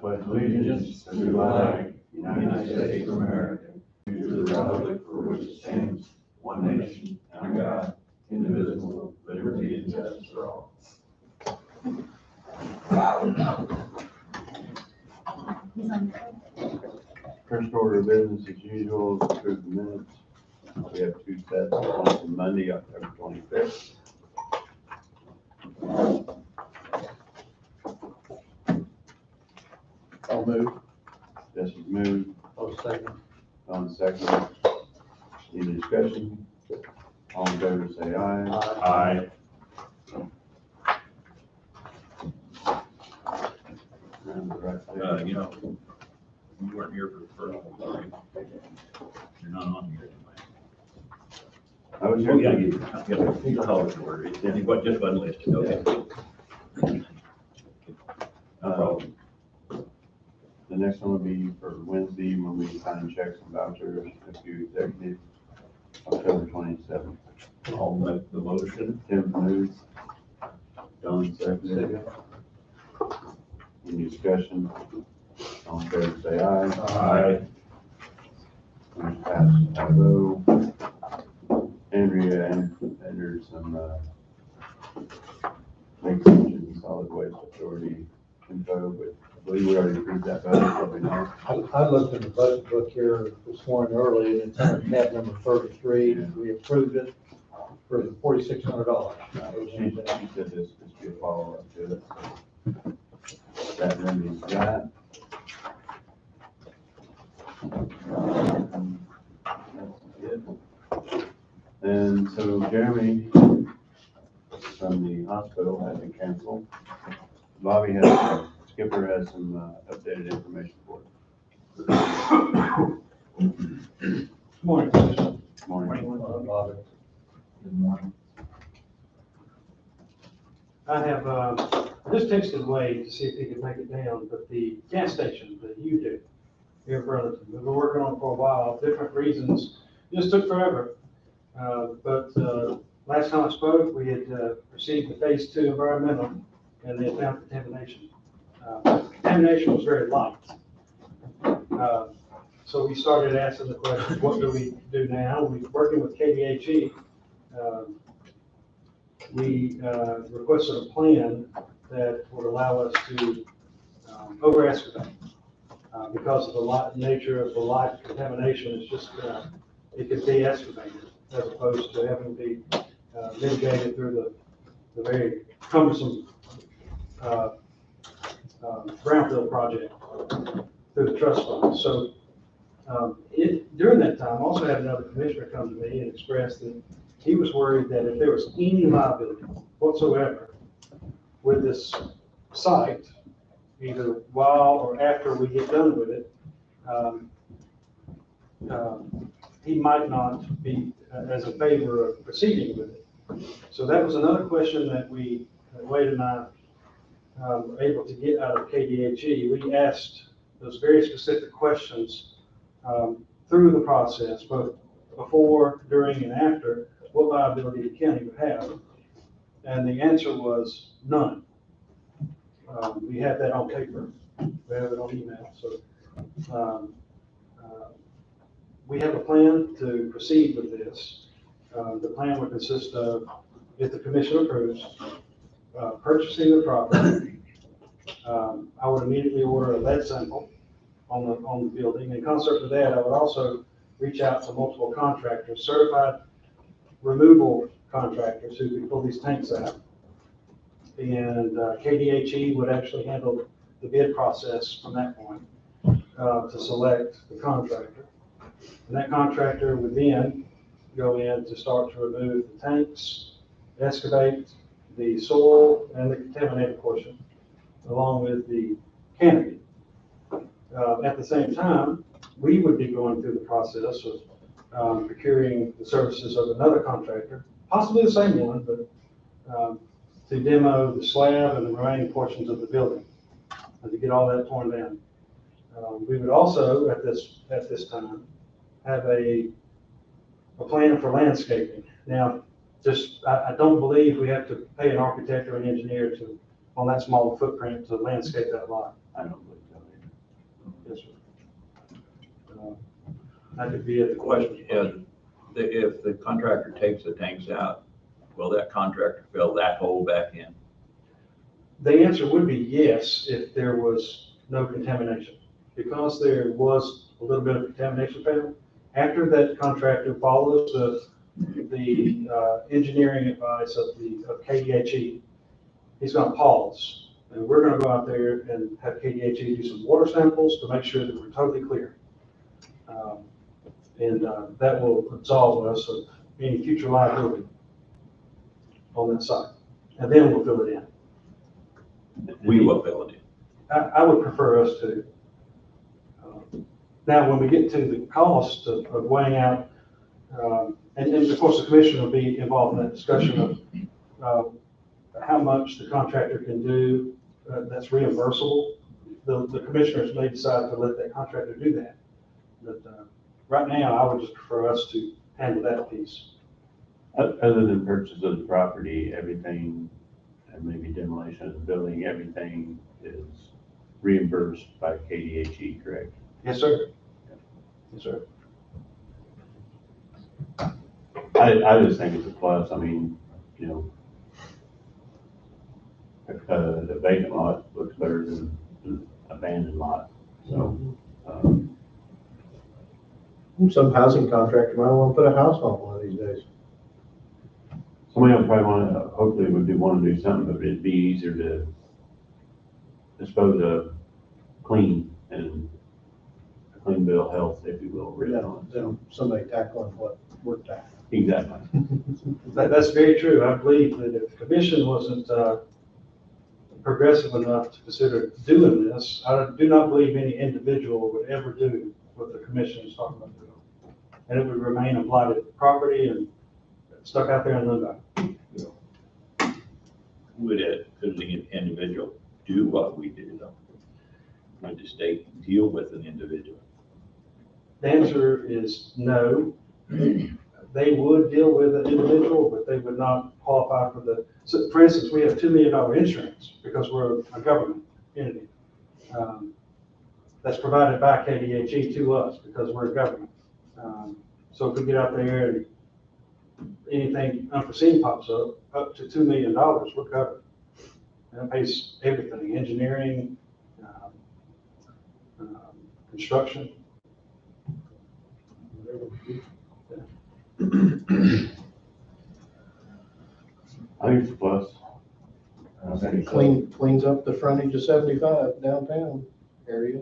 pledge allegiance to the flag, United States of America, to the republic for which it stands, one nation, under God, indivisible, with liberty and justice for all. First order of business as usual is approve the minutes. We have two sets, one from Monday, October 25th. I'll move. This is moved. I'll second. On second. Any discussion? All in favor say aye. Aye. And the right You know, you weren't here for the first one, right? You're not on here anyway. I was Oh, yeah, here. he's a college order, it's, just wasn't listed, okay. No problem. The next one will be for Wednesday when we sign checks and vouchers, a few executive, October 27th. I'll make the motion. Tim moves. Don seconded. Any discussion? All in favor say aye. Aye. Motion passes 5-0. Andrea entered some, extension solid waste authority info, but I believe we already approved that budget, probably not. I looked in the budget book here this morning early, and it's under tab number 33, and we approved it for the $4,600. She said this be a follow-up to it. So that remedies that. That's good. And so Jeremy from the hospital had to cancel. Bobby has, Skipper has some updated information for us. Morning. Morning. Bobby. Good morning. I have, I just texted Wade to see if he could make it down, but the gas station that you do here in Burlington, we've been working on it for a while, different reasons, just took forever. But last time I spoke, we had received the phase 2 environmental, and they found contamination. Contamination was very light. So we started asking the question, what do we do now? We're working with KDHE. We requested a plan that would allow us to over-excavate because of the nature of the light contamination. It's just, it could be excavated as opposed to having to be mitigated through the very cumbersome brownfield project through the trust fund. So during that time, I also had another commissioner come to me and express that he was worried that if there was any liability whatsoever with this site, either while or after we get done with it, he might not be as a favor of proceeding with it. So that was another question that Wade and I were able to get out of KDHE. We asked those very specific questions through the process, both before, during, and after, what liability the county would have. And the answer was none. We have that on paper. We have it on email. So we have a plan to proceed with this. The plan would consist of, if the commission approves, purchasing the property. I would immediately order a lead sample on the building. In concert with that, I would also reach out to multiple contractors, certified removal contractors who could pull these tanks out. And KDHE would actually handle the bid process from that point to select the contractor. And that contractor would then go in to start to remove the tanks, excavate the soil and the contaminated portion, along with the canopy. At the same time, we would be going through the process of procuring the services of another contractor, possibly the same one, but to demo the slab and the remaining portions of the building and to get all that torn down. We would also, at this time, have a plan for landscaping. Now, I don't believe we have to pay an architect or an engineer on that small footprint to landscape that lot. I don't believe so Yes, sir. That could be at the question. Yeah, if the contractor takes the tanks out, will that contractor fill that hole back in? The answer would be yes, if there was no contamination. Because there was a little bit of contamination found, after that contractor follows the engineering advice of KDHE, he's gonna pause. And we're gonna go out there and have KDHE do some water samples to make sure that we're totally clear. That will absolve us of any future liability on that site. And then we'll fill it in. We will fill it in. I would prefer us to. Now, when we get to the cost of weighing out, and of course, the commission will be involved in that discussion of how much the contractor can do that's reimbursable. The commissioners may decide to let that contractor do that. But right now, I would just prefer us to handle that piece. Other than purchase of the property, everything, and maybe demolition of the building, everything is reimbursed by KDHE, correct? Yes, sir. Yes, sir. I just think it's a plus. I mean, you know, the vacant lot looks better than an abandoned lot, so. Some housing contractor might want to put a house on one of these days. Somebody will probably want to, hopefully would want to do something, but it'd be easier to dispose of clean and a clean bill of health, if you will, really. Then somebody tackling what we're tackling. Exactly. That's very true. I believe that if the commission wasn't progressive enough to consider doing this, I do not believe any individual would ever do what the commission is talking about doing. And it would remain a blighted property and stuck out there in limbo. Could the individual do what we do though? Would the state deal with an individual? The answer is no. They would deal with an individual, but they would not qualify for so for instance, we have $2 million insurance because we're a government entity. That's provided by KDHE to us because we're a government. So if we get out there and anything unforeseen pops up to $2 million, we're covered. And it pays everything, engineering, construction. I think it's a plus. I think so. Cleans up the frontage of 75 downtown area.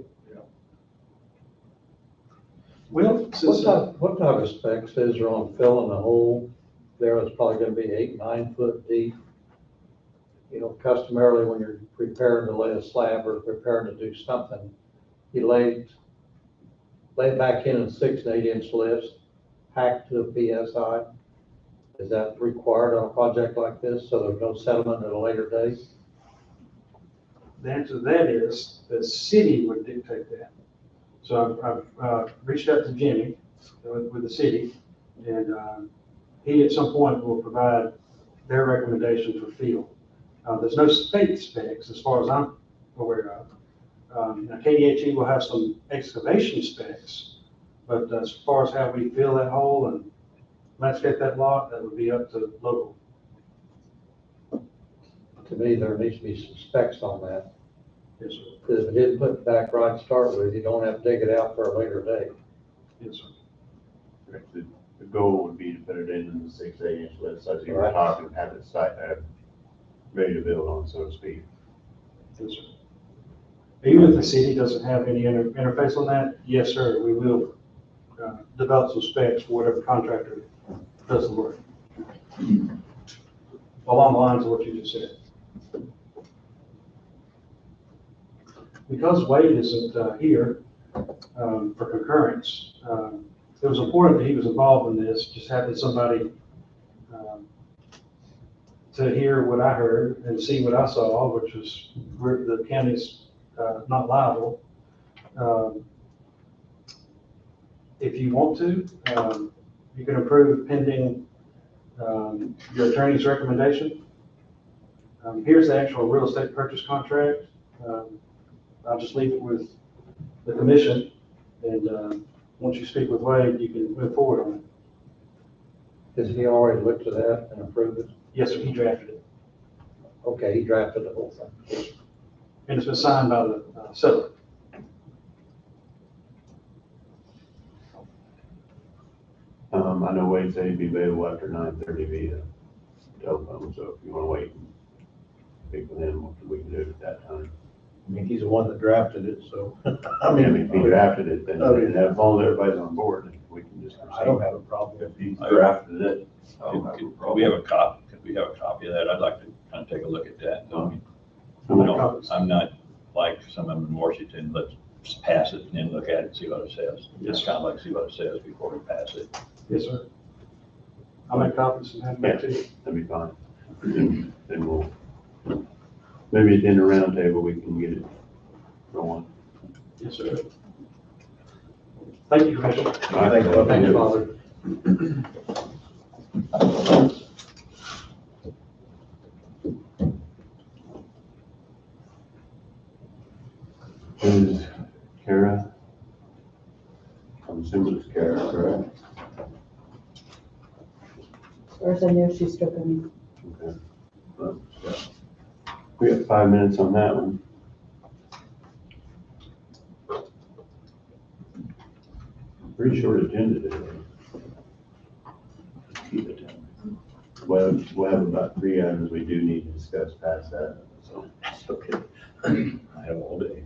Well, since, What type of specs is there on filling the hole there? It's probably gonna be 8, 9 foot deep. You know, customarily when you're preparing to lay a slab or preparing to do something, you lay it back in 6 and 8 inch lifts, packed to the PSI. Is that required on a project like this, so there's no settlement at a later date? the answer to that is the city would dictate that. So I've reached out to Jimmy with the city, and he at some point will provide their recommendation for field. There's no state specs as far as I'm aware of. Now KDHE will have some excavation specs, but as far as how we fill that hole and landscape that lot, that would be up to local. To me, there needs to be some specs on that. Yes, sir. Because if it didn't put it back right to start with, you don't have to dig it out for a later date. Yes, sir. The goal would be to put it in the 6, 8 inch lifts, as you were Right. talking, have it ready to build on, so to speak. Yes, sir. Even if the city doesn't have any interface on that, yes, sir, we will develop some specs for whatever contractor does the work. Along the lines of what you just said. Because Wade isn't here for concurrence, it was important that he was involved in this, just having somebody to hear what I heard and see what I saw, which was where the county's not liable. If you want to, you can approve pending your attorney's recommendation. Here's the actual real estate purchase contract. I'll just leave it with the commission. And, once you speak with Wade, you can move forward on it. Has he already looked at that and approved it? Yes, sir, he drafted it. Okay, he drafted the whole thing. And it's been signed by the seller. I know Wade said he'd be available after 9:30 via telephone, so if you wanna wait and speak with him, we can do it at that time. I mean, he's the one that drafted it, so. I mean, if he drafted it, then, I mean- and as long as everybody's on board, then we can just proceed. I don't have a problem. If he's drafted it, I don't have a Could problem. we have a copy, could we have a copy of that? I'd like to kind of take a look at that. How You many know, copies? I'm not like some of them in Washington, let's just pass it and then look at it and see what it says. Yes, Just kind of like see what it says before we pass it. Yes, sir. I'll make copies and have them back to you. That'd be fine. Then we'll, maybe at the end of round table, we can get it going. Yes, sir. Thank you, Commissioner. All right, Thank you, Father. Is Kara? I'm assuming it's Kara, correct? As far as I know, she's still coming. Okay. Well, we have 5 minutes on that one. Pretty short agenda today. Keep it down. Well, we'll have about 3 items we do need to discuss past that, so. Okay. I have all day.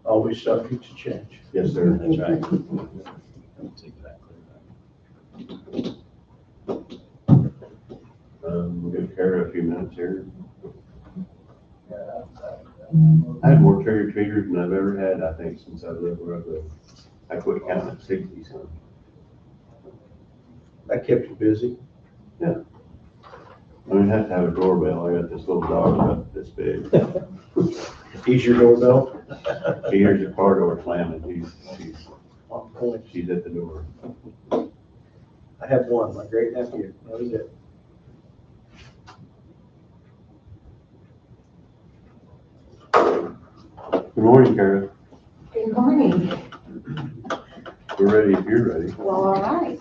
Always subject to change. Yes, sir. That's right. That's exactly right. We'll give Kara a few minutes here. I had more trick or treaters than I've ever had, I think, since I lived where I live. I quit counting at 60, so. That kept you busy. I don't have to have a doorbell. I got this little dog about this big. He's your doorbell? He hears the car door slamming. On point. She's at the door. I have one, my great nephew, that was it. Good morning, Kara. Good morning. We're ready if you're ready. Well, all right.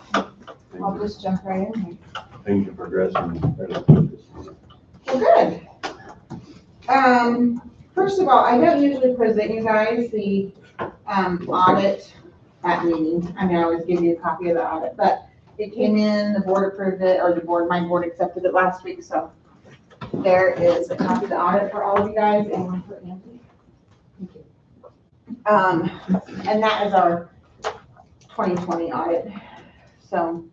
I'll just jump right in here. Things are progressing fairly quick this morning. Well, good. First of all, I don't usually present you guys the, audit at meetings. I mean, I always give you a copy of the audit, but it came in, the board approved it, or my board accepted it last week, so there is a copy of the audit for all of you guys and one for Andy. Thank you. And that is our 2020 audit. So,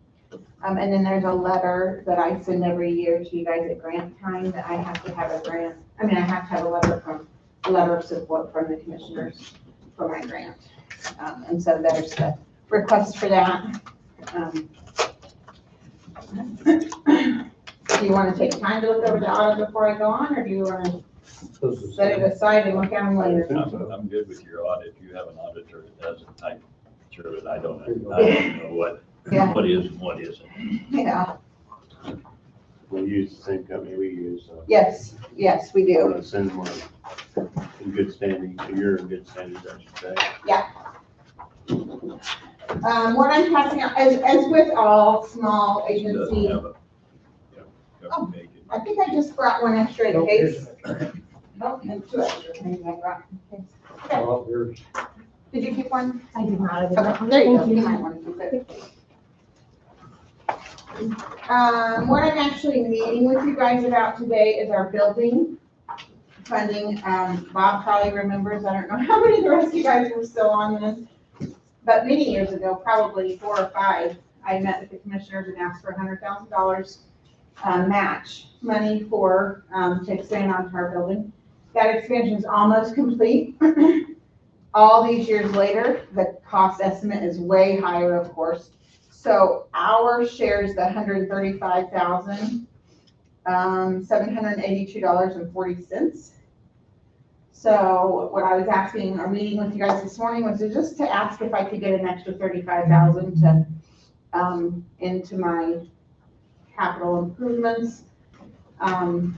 and then there's a letter that I send every year to you guys at grant time that I have to have a grant. I mean, I have to have a letter of support from the commissioners for my grant. And so there's the request for that. Do you want to take time to look over the audit before I go on, or do you want to set it aside and look at them later? I'm good with your audit. You have an auditor that does it. I'm sure that I don't know what is and what isn't. Yeah, We use the same company we use, so. yes, we I'm do. gonna send one in good standing, so you're in good standing, I should say. What I'm passing out, as with all small She doesn't agencies, have a government agent. I think I just brought one extra in Oh, here's case. an Oh, and two extra. Maybe I brought in case. Okay. Oh, here's- Did you keep one? I did not. Okay, there you go. You might want to keep it. What I'm actually meeting with you guys about today is our building funding. Bob probably remembers, I don't know how many of the rest of you guys were still on this, but many years ago, probably 4 or 5, I met with the commissioners and asked for $100,000 match money for, to expand onto our building. That expansion is almost complete. All these years later, the cost estimate is way higher, of course. So our share is the $135,782.40. So what I was asking, our meeting with you guys this morning was just to ask if I could get an extra $35,000 to, into my capital improvements, fund,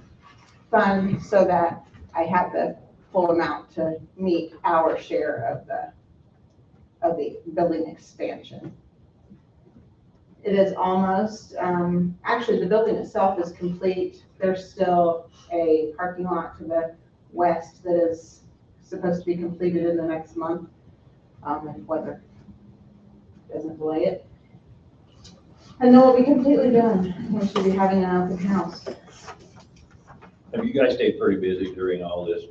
so that I have the full amount to meet our share of the building expansion. It is almost, actually, the building itself is complete. There's still a parking lot to the west that is supposed to be completed in the next month, if weather doesn't delay it. And then we'll be completely done. We should be having an open house. Have you guys stayed pretty busy during all this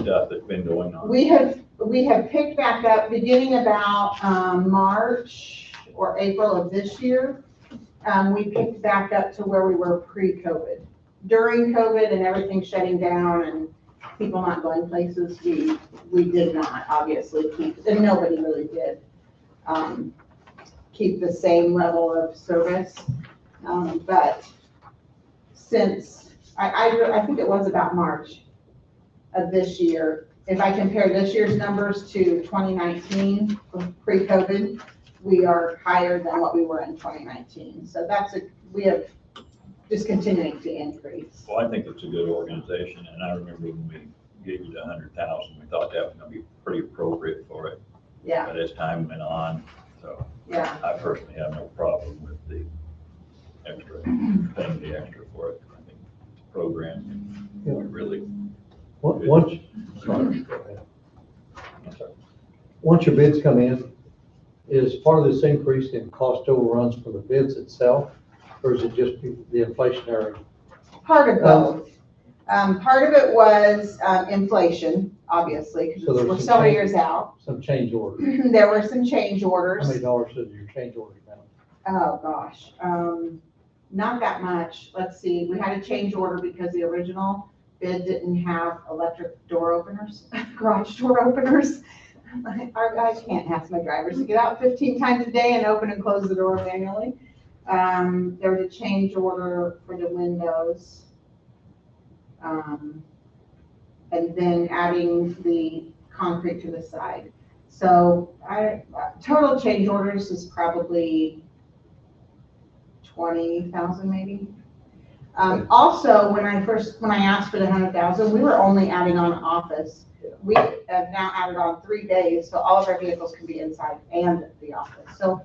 stuff that's been going on? We have picked back up beginning about March or April of this year. We picked back up to where we were pre-COVID. During COVID and everything shutting down and people not going places, we did not obviously keep, and nobody really did, keep the same level of service. But since, I think it was about March of this year, if I compare this year's numbers to 2019, pre-COVID, we are higher than what we were in 2019. So we have just continuing to increase. Well, I think it's a good organization, and I remember when we gave you the 100,000, we thought that was gonna be pretty appropriate for it. Yeah, But as time went on, so yeah. I personally have no problem with the extra, paying the extra for it. I think the program really, Once, sorry, go ahead. I'm sorry. Once your bids come in, is part of this increase in cost overruns from the bids itself, or is it just the inflationary? Part of both. Part of it was inflation, obviously, So because there's we're some several change- years out. Some change orders? There were some change How orders. many dollars is your change orders now? Oh, gosh, not that much. Let's see, we had a change order because the original bid didn't have electric door openers, garage door openers. I can't ask my drivers to get out 15 times a day and open and close the door manually. There was a change order for the windows. And then adding the concrete to the side. So total change orders is probably 20,000 maybe. Also, when I asked for the 100,000, we were only adding on office. We have now added on 3 days, so all of our vehicles can be inside and the office. So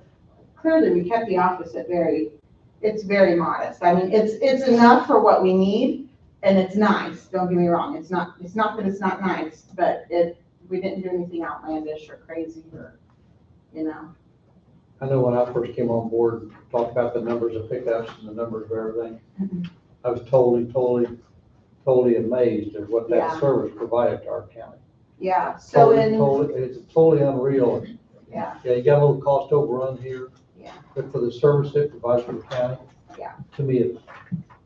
clearly we kept the office at it's very modest. I mean, it's enough for what we need and it's nice. Don't get me wrong. It's not that it's not nice, but we didn't do anything outlandish or crazy or, I know when I first came on board, and talked about the numbers of pickups and the numbers of everything. I was totally amazed at what that Yeah. service provided to our county. Yeah, so It's totally unreal. yeah, Yeah, you got a little cost overrun here. Yeah. But for the service it provides for the county. Yeah. To me, it's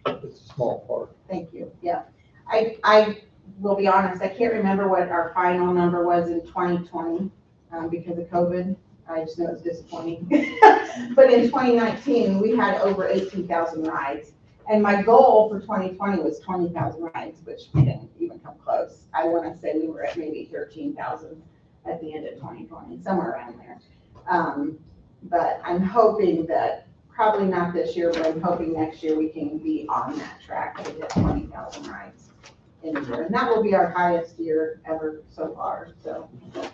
a small part. thank you, yeah. I will be honest, I can't remember what our final number was in 2020 because of COVID. I just know it's disappointing. But in 2019, we had over 18,000 rides. And my goal for 2020 was 20,000 rides, which we didn't even come close. I want to say we were at maybe 13,000 at the end of 2020, somewhere around there. But I'm hoping that, probably not this year, but I'm hoping next year we can be on that track to get 20,000 rides in a year. And that will be our highest year ever so far, so. Yeah.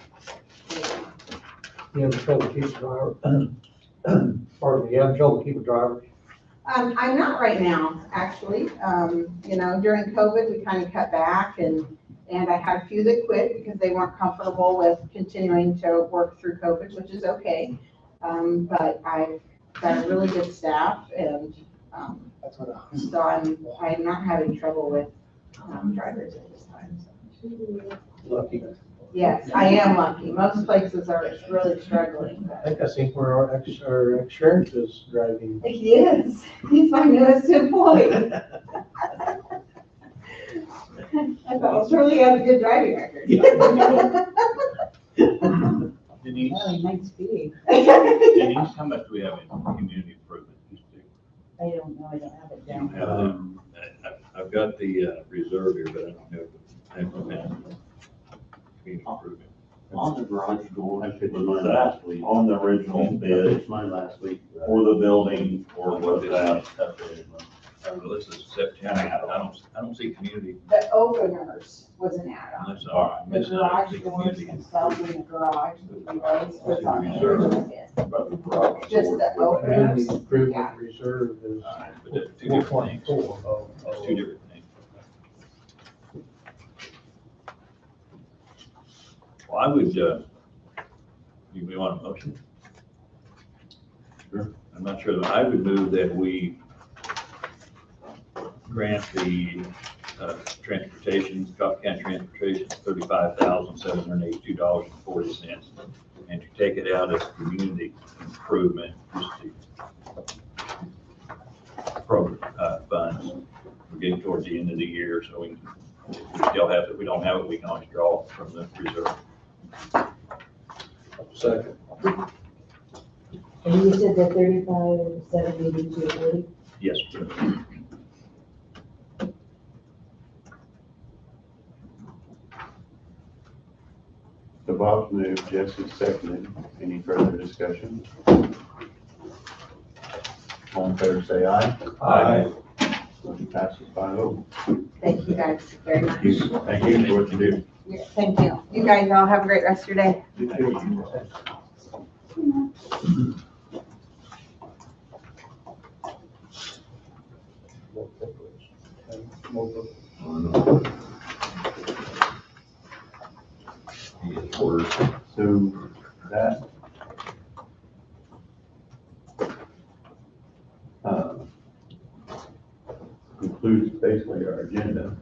You have trouble keeping a driver? Pardon me, you have trouble keeping a driver? I'm not right now, actually. During COVID, we kind of cut back and I had a few that quit because they weren't comfortable with continuing to work through COVID, which is okay. But I've got a really good staff and so I'm not having trouble with drivers at this time. So. Lucky. Yes, I am lucky. Most places are really struggling. I think I see where our insurance is driving. Yes, he's my newest employee. I thought, well, surely he has a good driving record. Denise, Might be. Denise, how much do we have in community improvement? I don't know, I don't have it You don't down. have them. I've got the reserve here, but I don't have the community improvement. On the garage door, I should have mine last week. on the original bid It's mine last week. for the building, or was that? Well, this is September. I don't don't see community The openers was an add-on. unless All right. I'm The missing out. I garage see doors community. and stuff in the garage, those was on the Reserve. original bid. About the garage Just door. the openers. Community Yeah. improvement reserve is All right, but they're two four different point things. four. It's two different things. Well, I would, we want a motion? Sure. I'm not sure, I would move that we grant the transportation, Coffee County Transportation, $35,782.40, and to take it out as community improvement, just the program, funds. We're getting towards the end of the year, so we still have, if we don't have it, we can always draw from the reserve. Second. And you said the 35,782.40? Yes. So Bob's moved, Jesse seconded. Any further discussion? All in favor, say aye. Aye. Motion passes 5-0. Thank you guys very much. Thank you for what you do. Yeah, thank you. You guys all have a great rest of your day. So that concludes basically our agenda.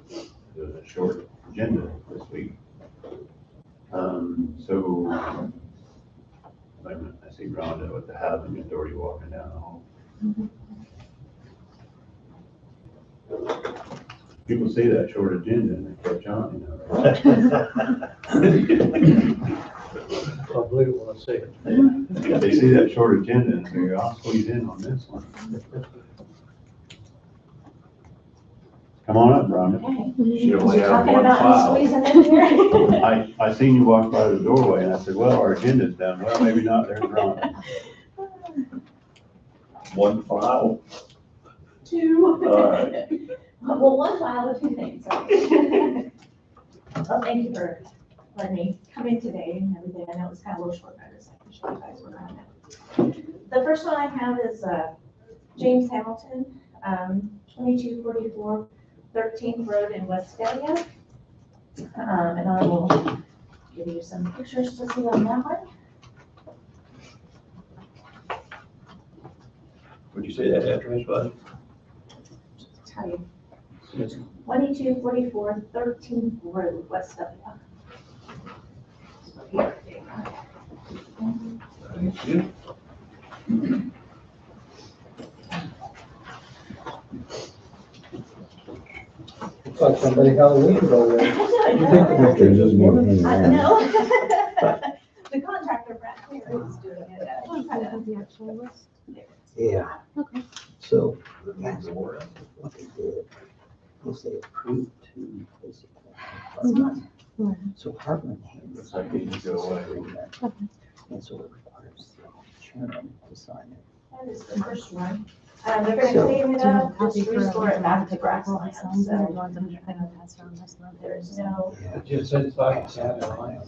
It was a short agenda this week. So wait a minute, I see Rhonda with the housing authority walking down the hall. People see that short agenda and they catch on, you know, right? I believe it when I say it. If they see that short agenda and say, I'll squeeze in on this one. Come on up, Rhonda. She only had Talking one about file. me squeezing in here. I seen you walk by the doorway and I said, well, our agenda's done. Well, maybe not, there's Rhonda. One file. Two. All right. Well, one file of two things. So. Well, thank you for letting me come in today and everything. I know it was kind of a little short notice. I can show you guys what I have. The first one I have is James Hamilton, 2244 13th Road in Westphalia. And I will give you some pictures to see on that one. Would you say that address was? Tell you. 2244 13th Road, Westphalia. So here it is. Thank you. Looks like somebody Halloween already. You think the pictures this morning? I know. The contractor Brad here is doing it. He kind of- The actual list? Yeah, Okay. so that's what they did, was they approved to visit Hartman. So Hartman had Looks like he can go away. and so it requires the chairman to sign it. That is the first one. They're gonna clean it up, just restore it back to grassland, so there's no. It just inside the county line.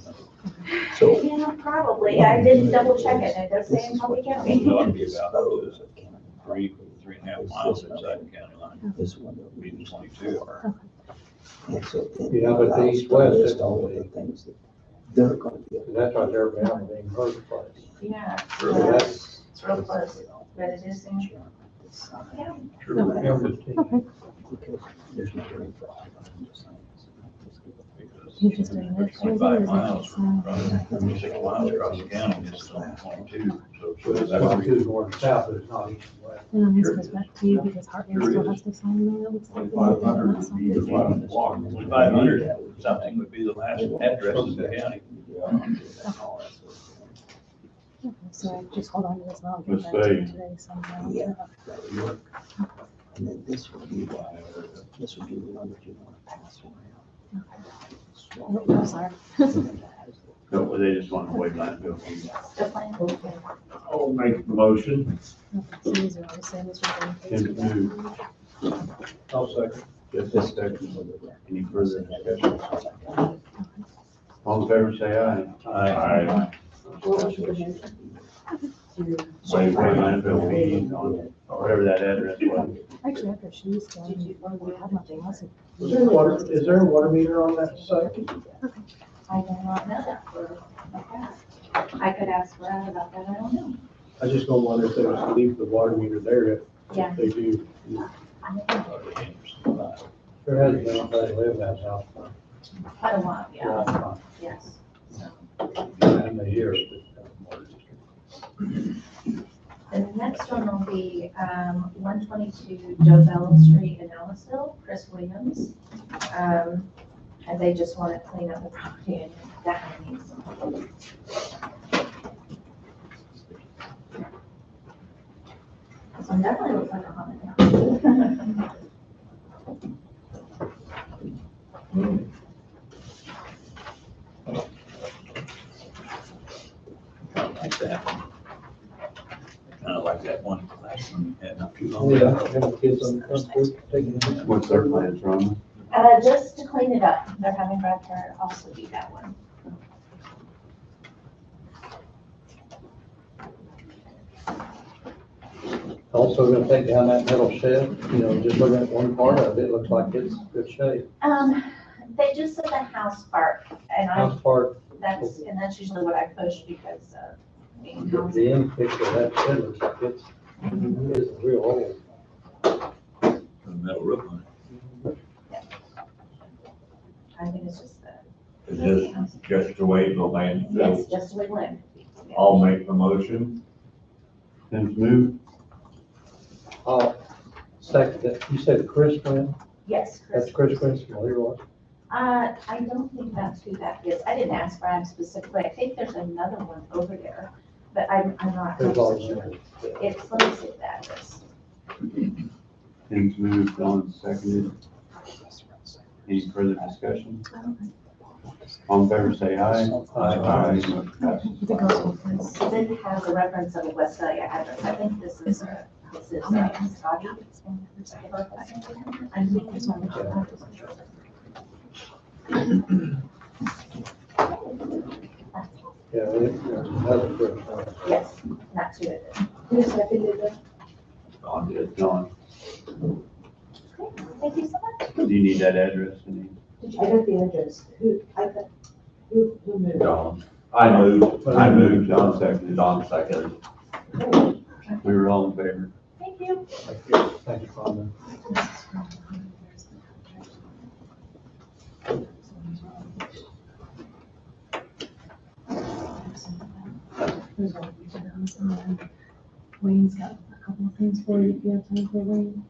So. Yeah, probably. I didn't double check it. It does say in Holly County. It ought to be about Dispose of county three and a half miles inside the county line. This one that we Meeting 22. And so. it Yeah, but the allows east to west list is all of the things that they're gonna be. That's right there behind the Hurd place. Yeah, Sure. So it's that's, it's real close, but it is in. Yeah. Because there's no room for all of them to sign. He's just doing this. 25 miles from 26 miles across the county, this is only 22, so. so it's going to north and south, but it's not east and west. And then this goes back to you because Hartman still has to sign the notes. 2,500 would be the final block. 2,500 something would be the last address in the county. Okay, so I just hold on to this and I'll get Let's back to say- you today sometime. Yeah, that would work. And then this would be the one that you want to pass around. Oh, I'm sorry. No, they just want to wait line bill. The plan. I'll make the motion. Okay, so these are all the same as your. Tim moved, I'll second. Just a second. Any further discussion? All in favor, say aye. Aye. Wait, landfill meeting on, whatever that address was. Actually, after she's done, we have nothing else. Is there a water meter on that site? I do not know that for a fact. I could ask Brad about that, I don't know. I just don't wonder if they just leave the water meter there Yeah. if they do. There hasn't been anybody live in that house for Quite a while, a yeah, long time, yes. So, in the years. the next one will be, 122 Joe Bell Street in Ellisville, Chris Williams. And they just want to clean up the property and definitely needs some help. So it definitely looks like a haunted house. Like that. Kind of like that one, last one we had not too Oh, long yeah, ago. have the kids on the front porch taking it. What's their plans, Ron? Just to clean it up, they're having Brad Parrott also do that one. Also gonna take down that metal shed, just looking at one part of it, looks like it's good shape. They just said the house part, and House part, that's usually what I push because, being housing. the end picture of that shed looks like it's real old. The metal roof on I think it's just the. Is this just the way the land Yes, feels? just the way land. I'll make the motion. Tim's moved. Oh, second, you said Chris Quinn? Yes, Chris. That's Chris Quinn's from Leroy. I don't think that's who that is. I didn't ask Brad specifically. I think there's another one over there, but I'm not. There's always sure. It's, let me see the address. Tim's moved, Don seconded. Any further discussion? All in favor, say aye. Aye. Motion passes. The gospel place. It has a reference of a Westphalia address. I think this is Scotty. I think this one. Yeah, another Chris. Yes, that's who it is. Who seconded it? Don did. Don, Thank you so much. do you need that address? Denise? I got the address. Who moved? Don. I moved. Don seconded. Don seconded. We were all in favor. Thank you. Thank you, Father. Wayne's got a couple of things for you, if you have time for Wayne.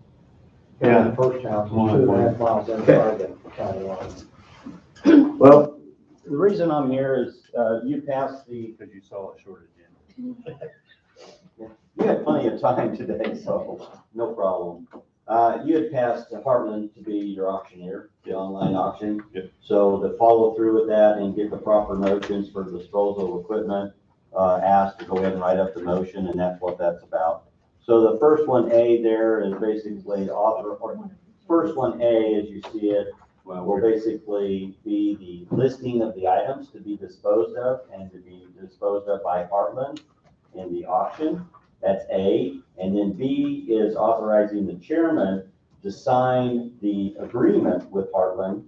Yeah, the first house, 2.5 miles inside the county line. Well, the reason I'm here is, you passed the, Because you saw it short agenda. you had plenty of time today, so no problem. You had passed Heartland to be your auctioneer, the online auction. Yep. So to follow through with that and get the proper motions for disposal of equipment, asked to go ahead and write up the motion, and that's what that's about. So the first one, A, there is basically first one, A, as you see it, will basically be the listing of the items to be disposed of and to be disposed of by Heartland in the auction. That's A. And then B is authorizing the chairman to sign the agreement with Heartland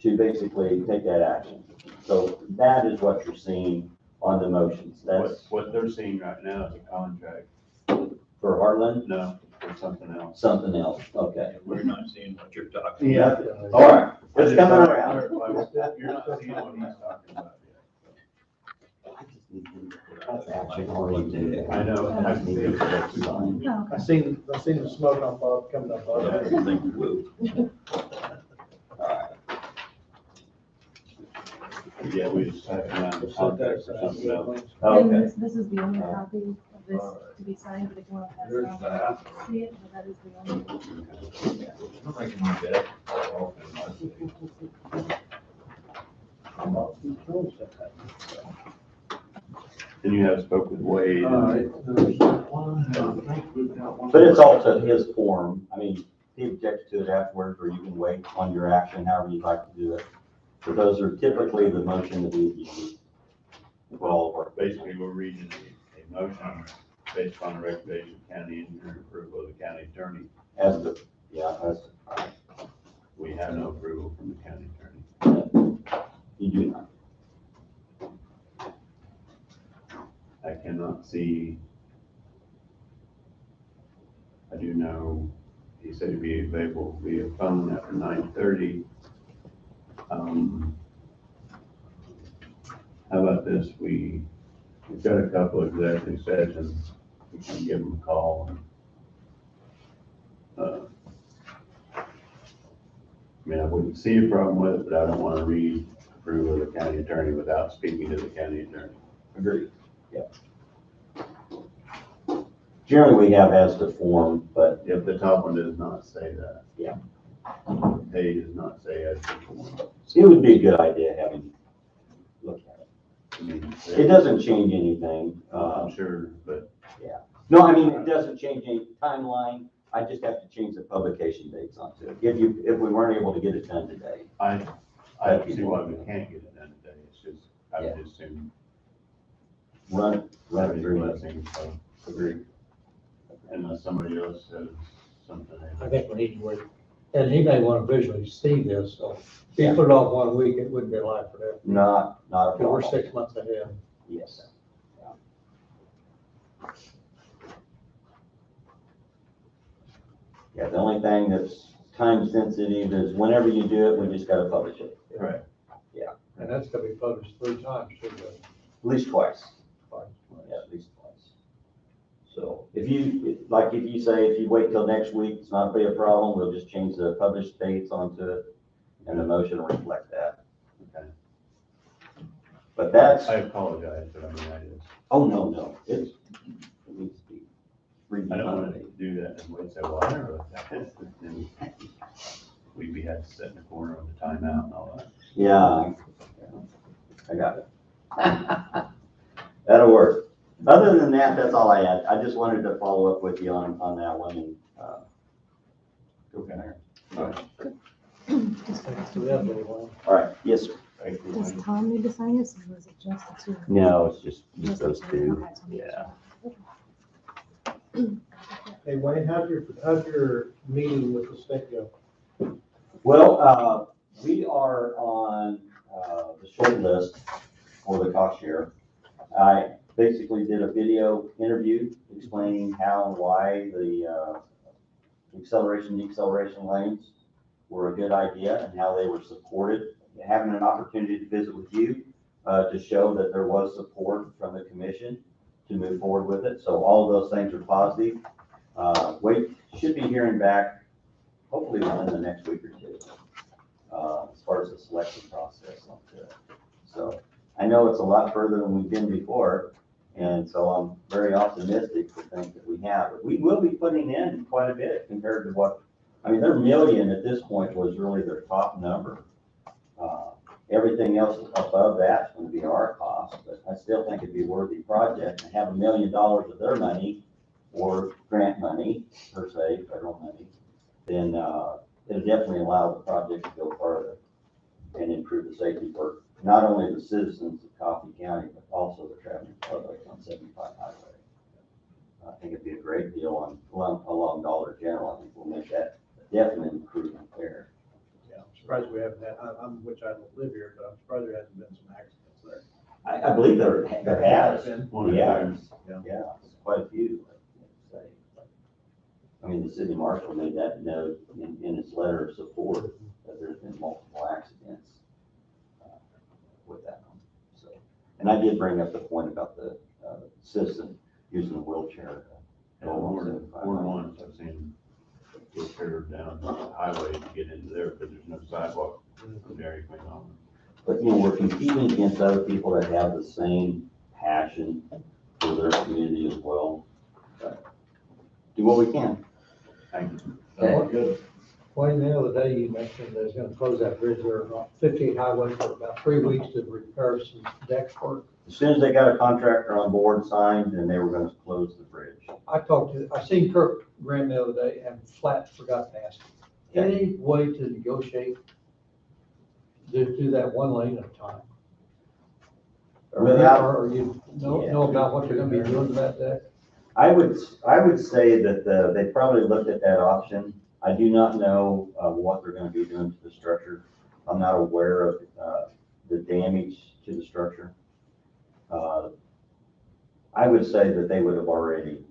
to basically take that action. So that is what you're seeing on the motions. That's What they're seeing right now is a contract. for Heartland, No, for something else. something else. Okay. We're not seeing what you're talking about. Yeah. All right. It's coming around. You're not seeing what he's talking about That's actually already did. I know. I can see it. Oh, I seen the smoke on Bob coming up. Yeah, I didn't think you would. Yeah, we just have to have a contract for something else. And Okay. this is the only copy of this to be signed, but if you want to pass it on, I can see it, but that is the only. I'm making my bed. And you have spoke with Wade. But it's all to his form. I mean, he objects to it afterwards, or you can wait on your action, however you'd like to do it. But those are typically the motion that we use. Well, basically, we're reading a motion based on the recommendation of county engineer, approval of the county attorney. As the, yeah, as, We have no approval from the county attorney. you do not. I cannot see. I do know, he said he'd be available via phone after 9:30. How about this, we've got a couple of executive sessions, we can give them a call. I mean, I wouldn't see a problem with it, but I don't want to read approval of the county attorney without speaking to the county attorney. Agreed. Yeah. Generally, we have as to form, but If the top one does not say that. Yeah. A does not say as to form. it would be a good idea having look at it. I mean, It doesn't change anything. I'm sure, but No, I mean, it doesn't change any timeline. I just have to change the publication dates onto it. If we weren't able to get it done today. I don't see why we can't get it done today. It's just, I would assume. Run it through. Blessing, so agree. Unless somebody else says something. I think we need to wait. And he may want to visually see this, so if you put it off 1 week, it wouldn't be alive for that. Not a Because we're problem. 6 months ahead. Yes. Yeah, the only thing that's time sensitive is whenever you do it, we just gotta publish it. Right. And that's gonna be published 3 times, too, but At least twice. Twice. Yeah, at least twice. So if you say, if you wait till next week, it's not be a problem, we'll just change the published dates onto it and the motion will reflect that. Okay. But that's, I apologize, but I mean, oh, no, it needs to be. I don't want to do that and wait, say, well, I never looked at this. Then we'd be had to sit in the corner with the timeout and all that. Yeah, I got it. That'll work. Other than that, that's all I had. I just wanted to follow up with you on that one and, go from there. All right. do we have anyone? All right, yes, sir. Thank you. Does Tom need to sign this, or was it just the two? No, it's just Just the those two? two. Okay, so- Yeah. Hey, Wayne, how's your meeting with the state go? Well, we are on, the short list for the cost share. I basically did a video interview explaining how and why the, deceleration lanes were a good idea and how they were supported. Having an opportunity to visit with you, to show that there was support from the commission to move forward with it. So all of those things are positive. Should be hearing back hopefully within the next week or two, as far as the selection process onto it. So I know it's a lot further than we've been before, and so I'm very optimistic to think that we have. But we will be putting in quite a bit compared to what, I mean, their million at this point was really their top number. Everything else above that's going to be our cost, but I still think it'd be a worthy project and have $1 million of their money or grant money, per se, federal money, then it'll definitely allow the project to go further and improve the safety for not only the citizens of Coffee County, but also the traveling public on 75 Highway. I think it'd be a great deal along Dollar General. I think we'll make that a definite improvement there. Yeah, I'm surprised we haven't had, which I don't live here, but I'm surprised there hasn't been some accidents there. I believe there has. One of Yeah, those. yeah, quite a few. I mean, the city marshal made that note in his letter of support that there's been multiple accidents with that one. So, and I did bring up the point about the citizen using a wheelchair. Yeah, more than once, I've seen wheelchair down the highway to get into there because there's no sidewalk from Dairy Queen on. But, you know, we're competing against other people that have the same passion for their community as well. But do what we can. Thank you. Okay. Good. Wayne, the other day you mentioned there's gonna close that bridge there on 58 Highway for about 3 weeks to repair some deck work. As soon as they got a contractor on board signed, then they were gonna close the bridge. I seen Kirk Graham the other day and flat forgot to ask him, any way to negotiate to do that one lane at a time? Or you know about what you're gonna be doing to that deck? I would say that they probably looked at that option. I do not know what they're gonna be doing to the structure. I'm not aware of the damage to the structure. I would say that they would have already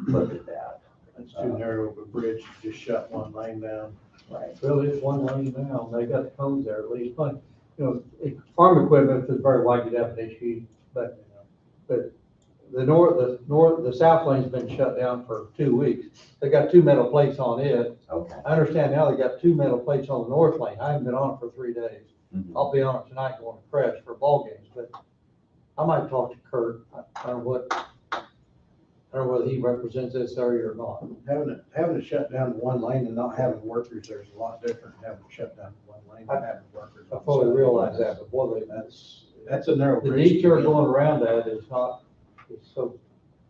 looked at that. It's too narrow of a bridge, to just shut one lane down. Well, it's one lane now, and they got the cones there at least, but, farm equipment is very likely to have an issue, but the south lane's been shut down for 2 weeks. They got 2 metal plates on it. Okay. I understand now they got 2 metal plates on the north lane. I haven't been on it for 3 days. Mhm. I'll be on it tonight going to press for ball games, but I might talk to Kurt. I don't know whether he represents this area or not. Having to shut down one lane and not having workers, there's a lot different than having to shut down one lane and having workers. I fully realize that, but boy, That's a narrow the bridge. to detour get. going around that is not, it's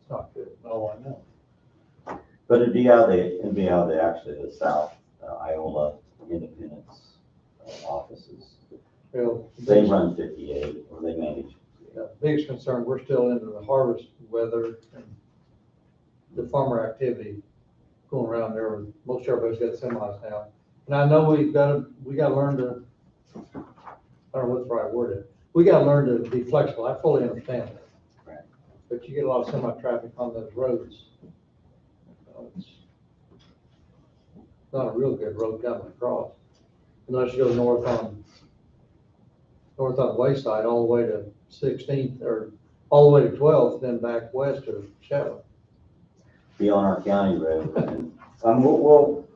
not good. Oh, I know. But it'd be out actually the South Iola Independence offices. Well, They run 58, or they manage. the biggest concern, we're still into the harvest weather and the farmer activity going around there. Most everybody's got semis now. And I know we gotta learn to, I don't know what the right word is. We gotta learn to be flexible. I fully understand that. Right. But you get a lot of semi-traffic on those roads. It's not a real good road coming across. Unless you go north on Wayside all the way to 16th or all the way to 12th, then back west to Shetland. Be on our county road. And, we'll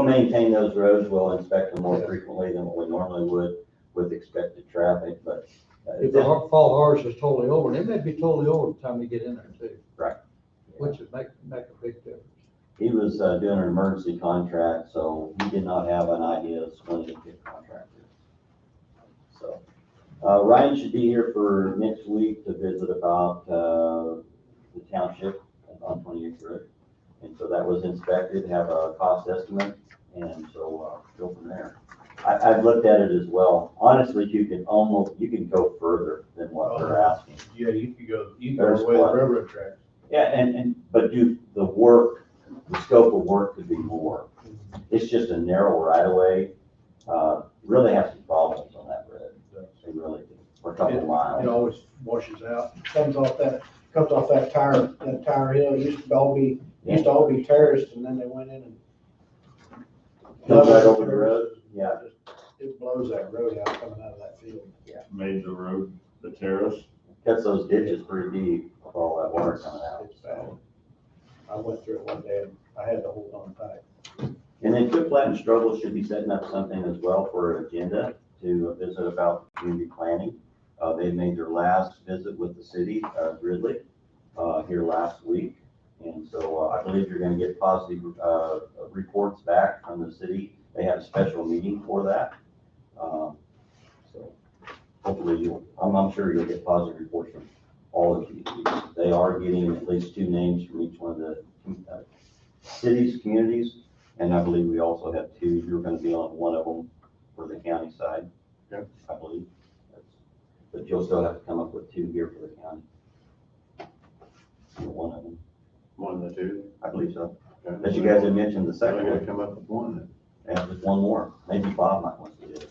maintain those roads, we'll inspect them more frequently than what we normally would with expected traffic, but. If the fall harvest is totally over, and it may be totally over by the time we get in there too. Right. Which would make a big difference. He was doing an emergency contract, so he did not have an idea of when he'd get contracted. So, Ryan should be here for next week to visit about the township on 28th Road. And so that was inspected, have a cost estimate, and so go from there. I've looked at it as well. Honestly, you can go further than what they're asking. Yeah, you could go all the way to the railroad tracks. Yeah, but do the work, the scope of work could be more. It's just a narrow right of way. Really have some problems on that road. They really do, for a couple of miles. It always washes out. Comes off that tire hill. It used to all be terraced, and then they went in and. Comes right over the road, yeah. It blows that road out coming out of that field. Made the road, the terrace. Cuts those ditches pretty deep with all that water coming out. It's bad. I went through it one day and I had to hold on tight. And then Quick Plat and Struggle should be setting up something as well for an agenda to visit about community planning. They made their last visit with the city, Gridley, here last week. And so I believe you're gonna get positive reports back from the city. They have a special meeting for that. So hopefully I'm sure you'll get positive reports from all of you. They are getting at least 2 names from each one of the cities, communities. And I believe we also have 2. You're gonna be on one of them for the county side. Yep. I believe. But you'll still have to come up with 2 here for the county. One of them, One of the 2. I believe so. Okay. But you guys had mentioned the So I second gotta one. come up with one then. Yeah, just one more. Maybe Bob might want to do it.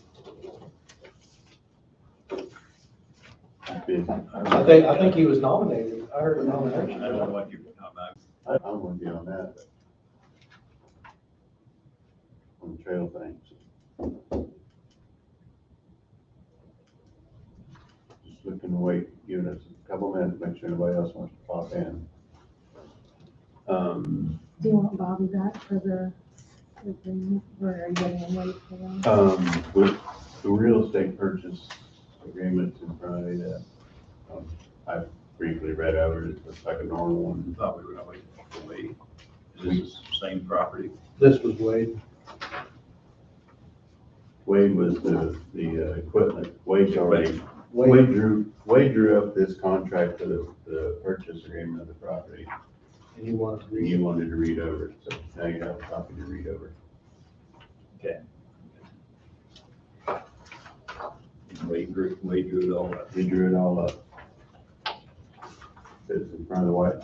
I think he was nominated. I heard a nomination. I don't know what you're talking about. I'm gonna be on that. On the trail things. Just looking to wait, giving us a couple minutes, make sure nobody else wants to pop in. Do you want Bobby back for the agreement, or are you gonna wait for them? With the real estate purchase agreements in front of me that, I briefly read over it, it looks like a normal one. Thought we were gonna wait for Wade. Is this the same property? This was Wade. Wade was the equipment, Wade's already, Wait, Wade drew up this contract for the purchase agreement of the property. and you want to And read you wanted to read over it, so now you have a copy to read over. Wade drew it all up. He drew it all up. It's in front of the White House.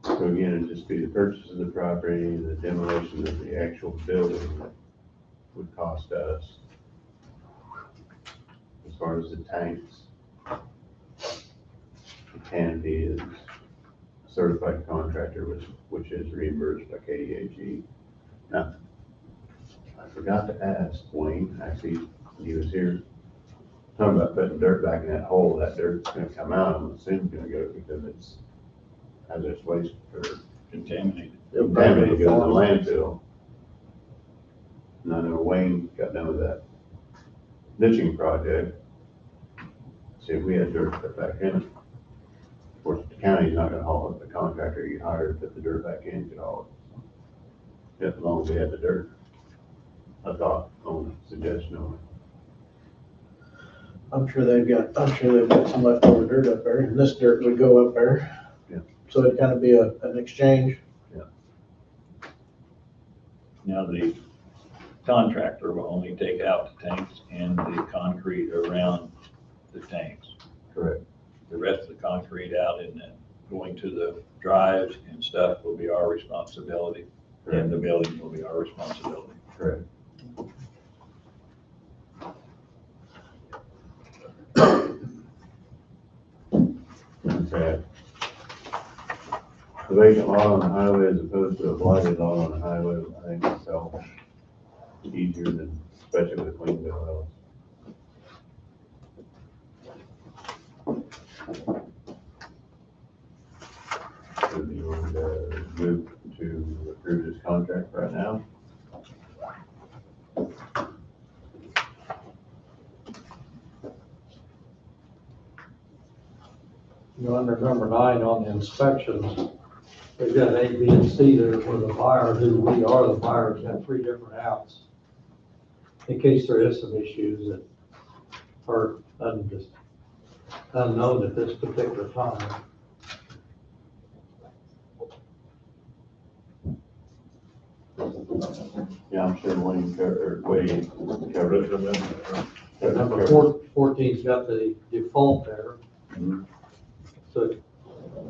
So again, it'd just be the purchase of the property, the demolition of the actual building that would cost us. As far as the tanks, the canopy is a certified contractor, which is reimbursed by KDHE. Now, I forgot to ask Wayne, actually, when he was here, talking about putting dirt back in that hole. That dirt's gonna come out, I'm assuming gonna go because it's hazardous waste or Contaminated. contaminated, goes to the landfill. And I know Wayne got done with that ditching project. See if we had dirt put back in. Of course, the county's not gonna haul it, the contractor you hired to put the dirt back in could haul it. As long as we had the dirt. I thought, on suggestion only. I'm sure they've got some leftover dirt up there, and this dirt would go up there. Yeah. So it'd kind of be an exchange. Now, the contractor will only take out the tanks and the concrete around the tanks. Correct. The rest of the concrete out and then going to the drives and stuff will be our responsibility. And the building will be our responsibility. Correct. Okay. The vacant lot on the highway as opposed to a blighted lot on the highway, I think it's so easier than, especially with a clean bill of health. So do you want to move to approve this contract right now? You know, under number 9 on the inspections, they've got A, B, and C there for the buyer, who we are the buyers, got 3 different outs. In case there is some issues that are unknown at this particular time. Yeah, I'm sure Wayne covered it. Number 14's got the default there. Mhm. So,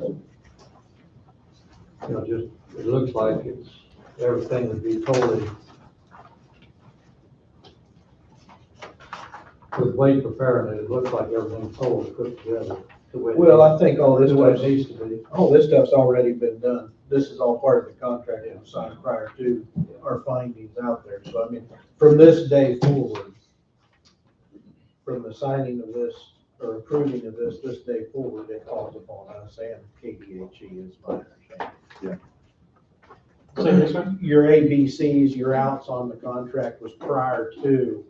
you know, just, it looks like it's, everything would be totally, with Wade preparing it, it looks like everything's totally put together. the way it Well, needs- I think all this the way it stuff, needs to be. all this stuff's already been done. This is all part of the contract that was signed prior to our findings out there. So I mean, from this day forward, from the signing of this or approving of this day forward, it falls upon us and KDHE is my understanding. Your ABCs, your outs on the contract was prior to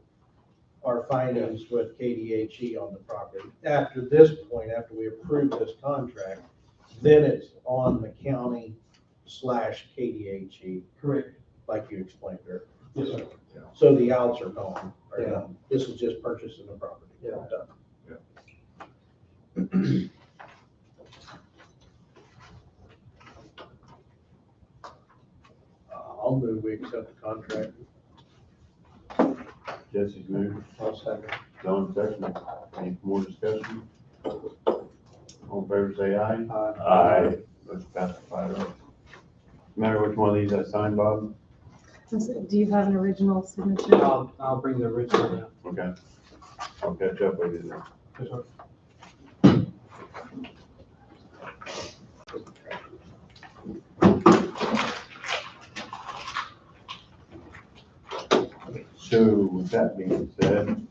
our findings with KDHE on the property. After this point, after we approve this contract, then it's on the county / KDHE, Correct. like you explained earlier. Yes, sir. So the outs are gone, are Yeah. done. This is just purchasing the property. Yeah. Done. I'll move, we accept the contract. Jesse's moved, I'll second. John second. Any more discussion? All in favor, say aye. Aye. Motion passes 5-0. Matter which one of these I signed, Bob? Do you have an original signature? I'll bring the original down. Okay. I'll catch up with you then. Yes, sir. So with that being said,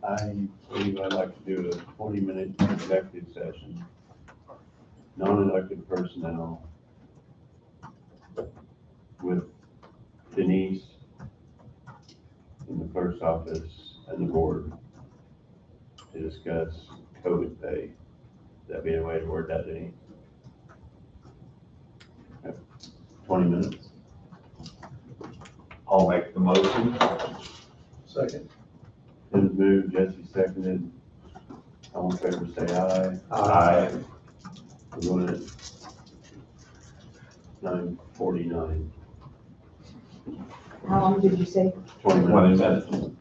I believe I'd like to do a 20-minute executive session. Non-elected personnel with Denise in the clerk's office and the board to discuss COVID pay. That'd be a way to word that, Denise. 20 minutes. I'll make the motion. Second. Tim moved, Jesse seconded. All in favor, say aye. Aye. We're going at 9:49. How long did you say? 20 minutes. 20 minutes.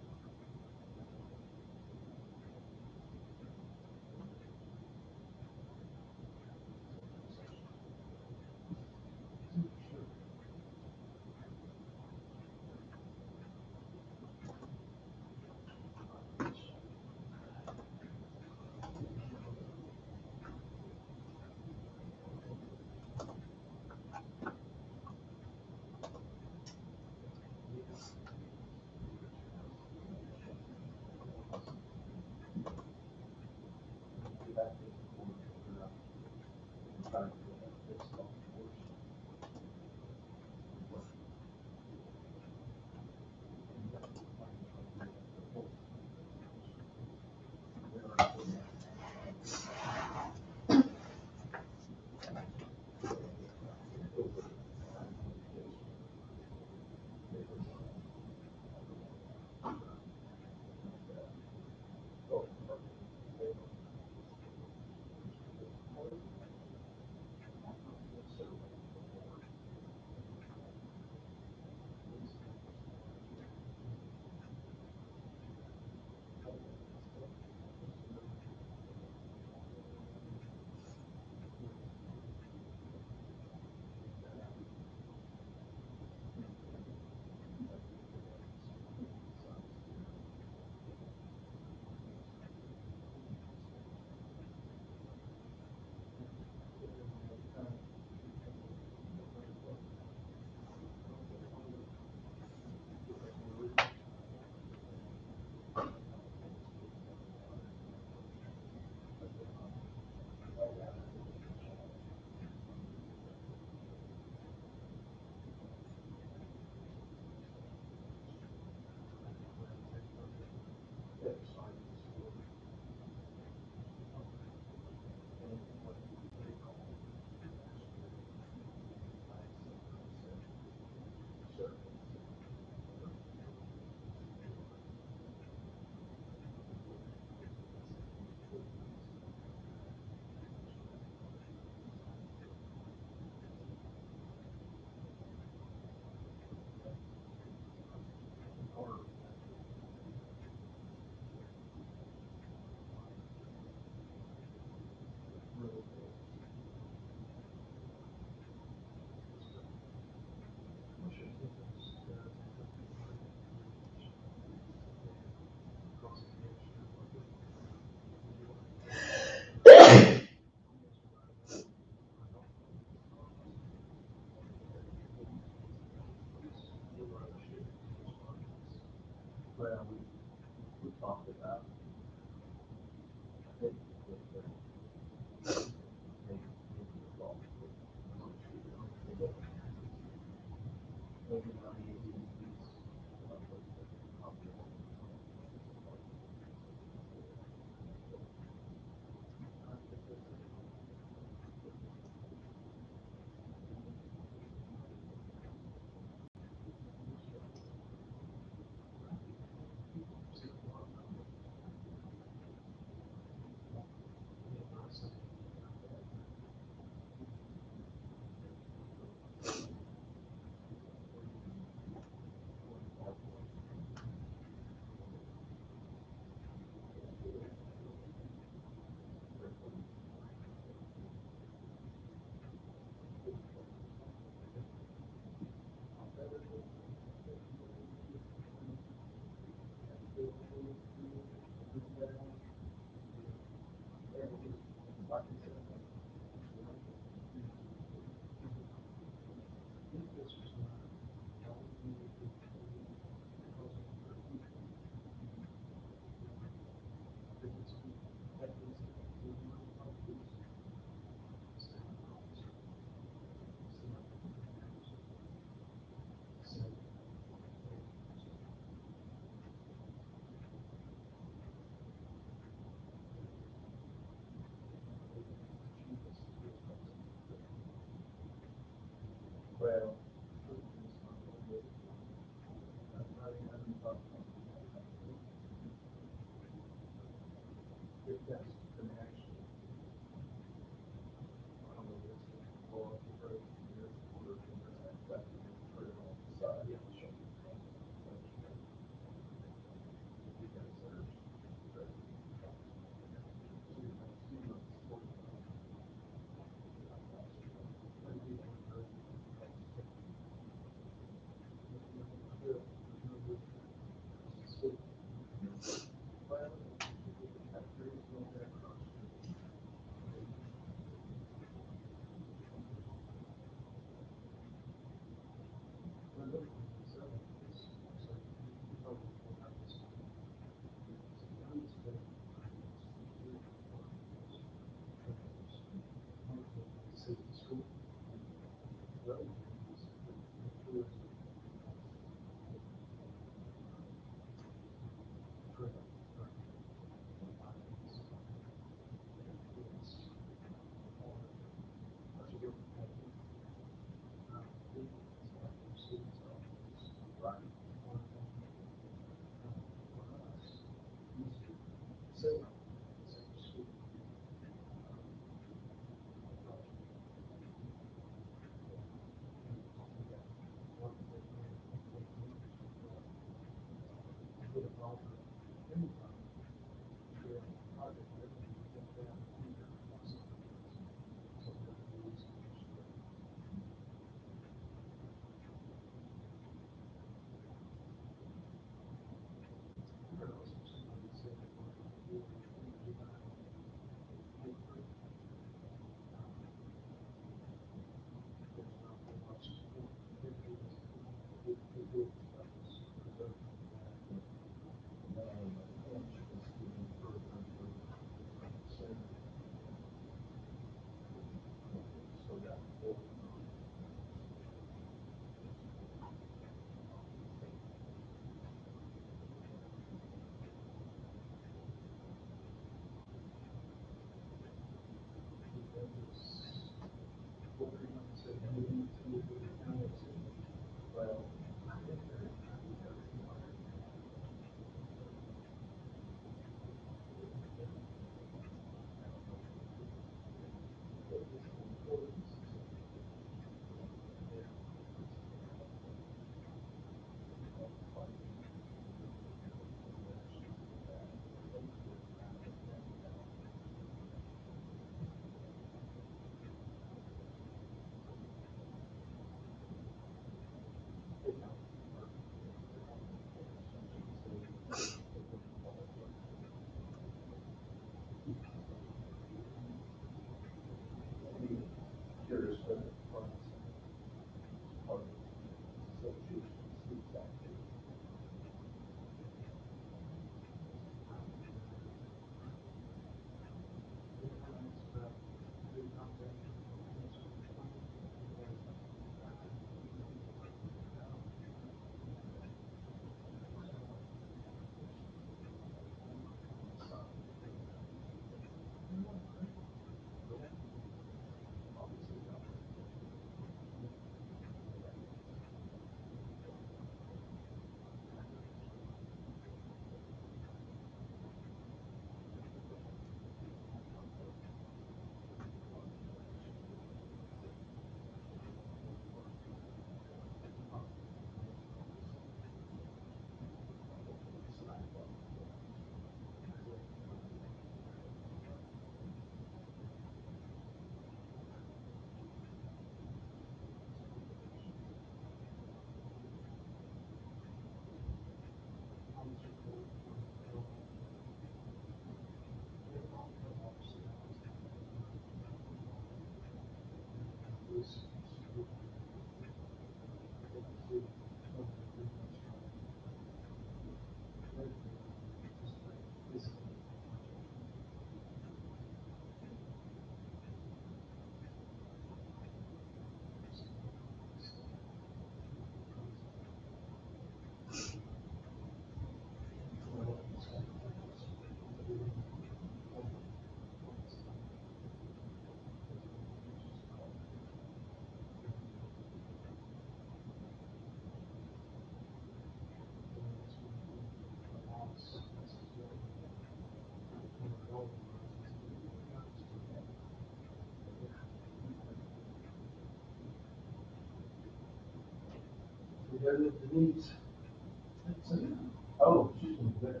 Oh, she's in there.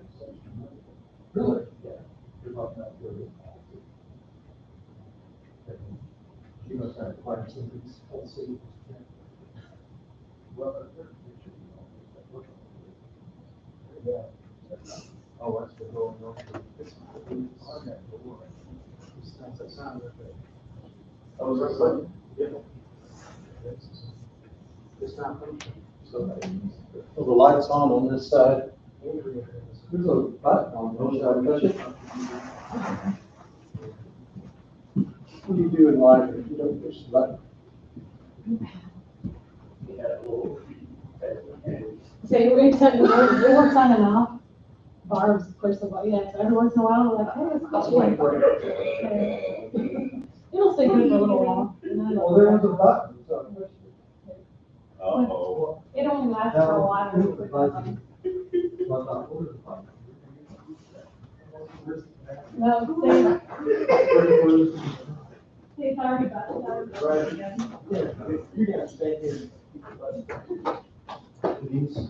Really? Yeah. She must have quite some things. Let's see. Yeah. Oh, that's the going on. Oh, is that right? Yeah. It's not functioning. So. Well, the light's on this side. There's a button on this side, touch it. What do you do in life if you don't push the button? So you were going to tell me, it works on and off. Barb's push the button, yeah, so every once in a while, I'm like, hey, it's called. It'll stay good for a little while. And then Well, there was a button, so. Uh-oh. it only lasts for a while. when you push the button. No, say sorry about it. Right. You're gonna stay here. These.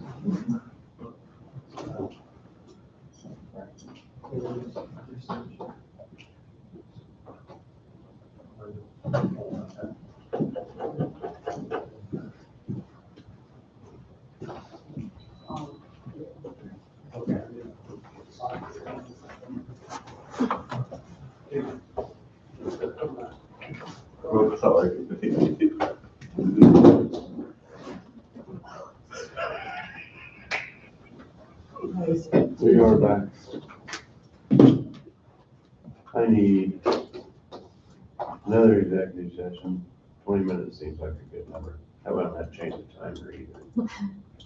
Oh, sorry. We are back. I need another executive session. 20 minutes seems like a good number. I won't have to change the timer either.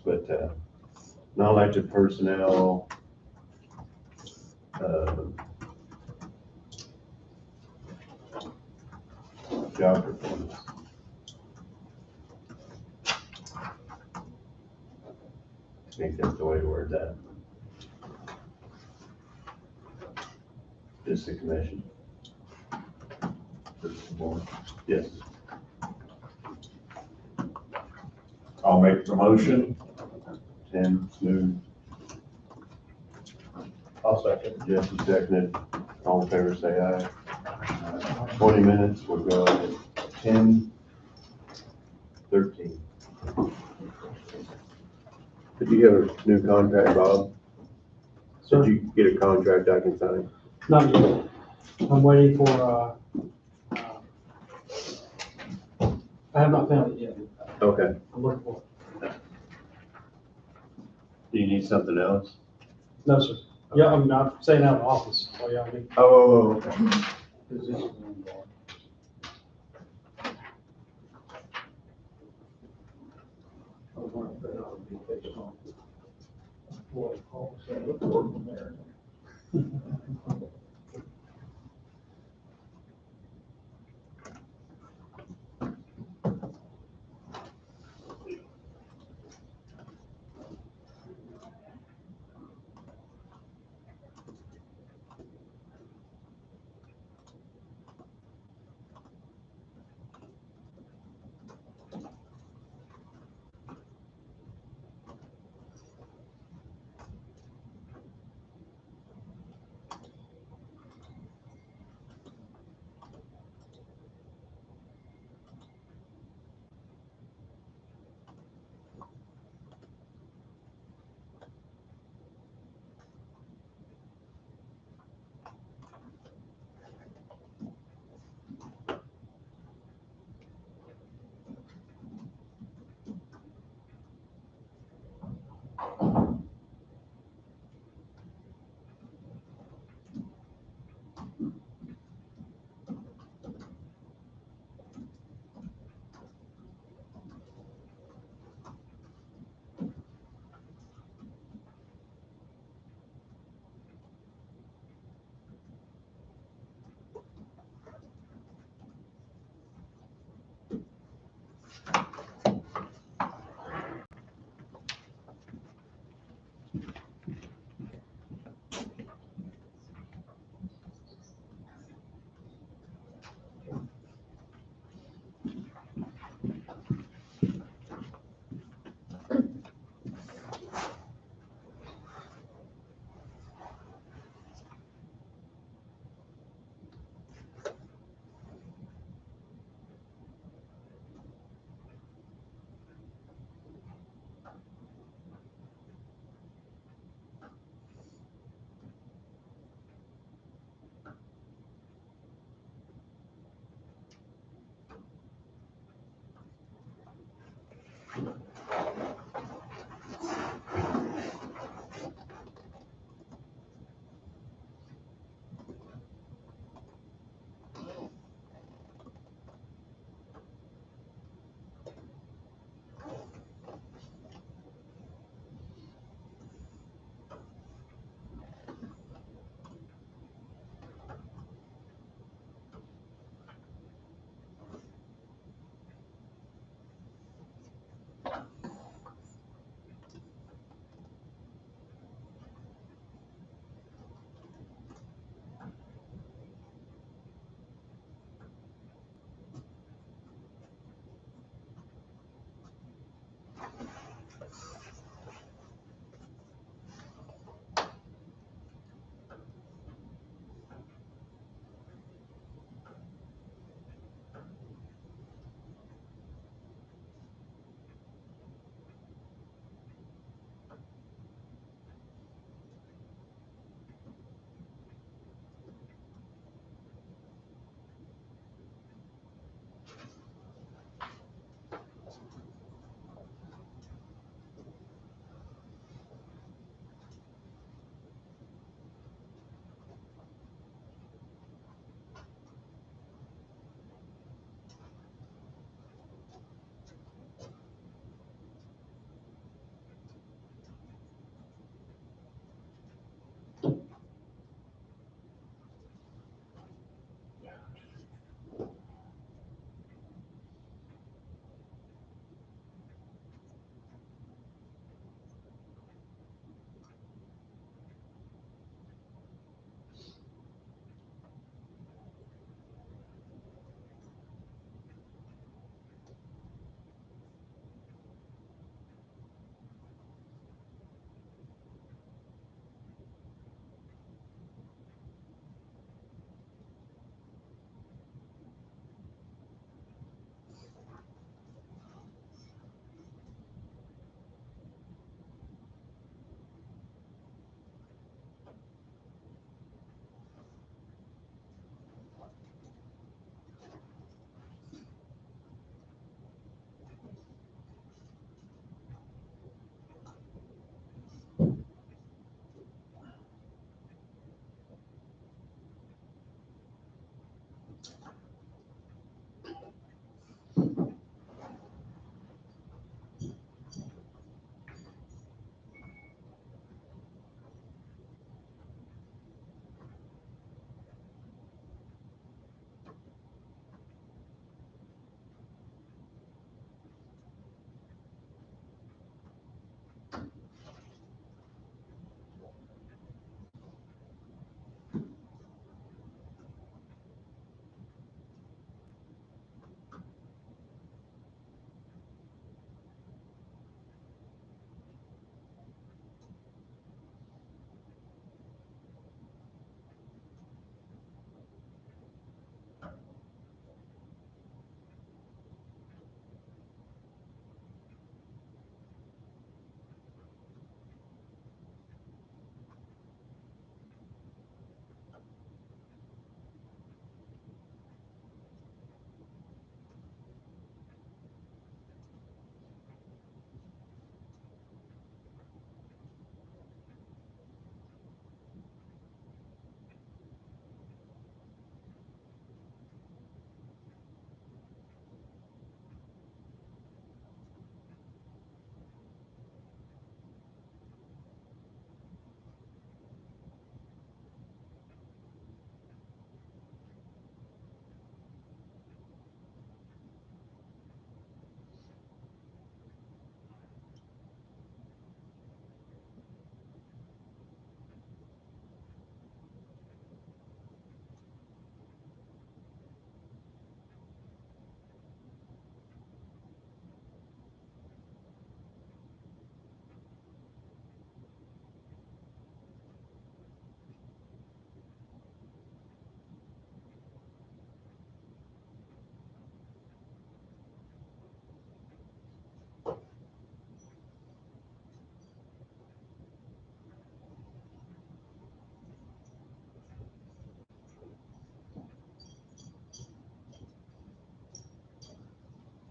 But, non-elected personnel, job performance. I think that's the way to word that. Just the commission. Yes. I'll make the motion. Tim, moved. I'll second. Jesse seconded. All in favor, say aye. 20 minutes, we'll go at 10:13. Did you get a new contract, Bob? Did you get a contract I can sign? Not yet. I'm waiting for, I have not found it yet. Okay. I'm looking for it. Do you need something else? No, sir. Yeah, I'm not saying out of office. Oh, yeah, I mean, Oh, okay.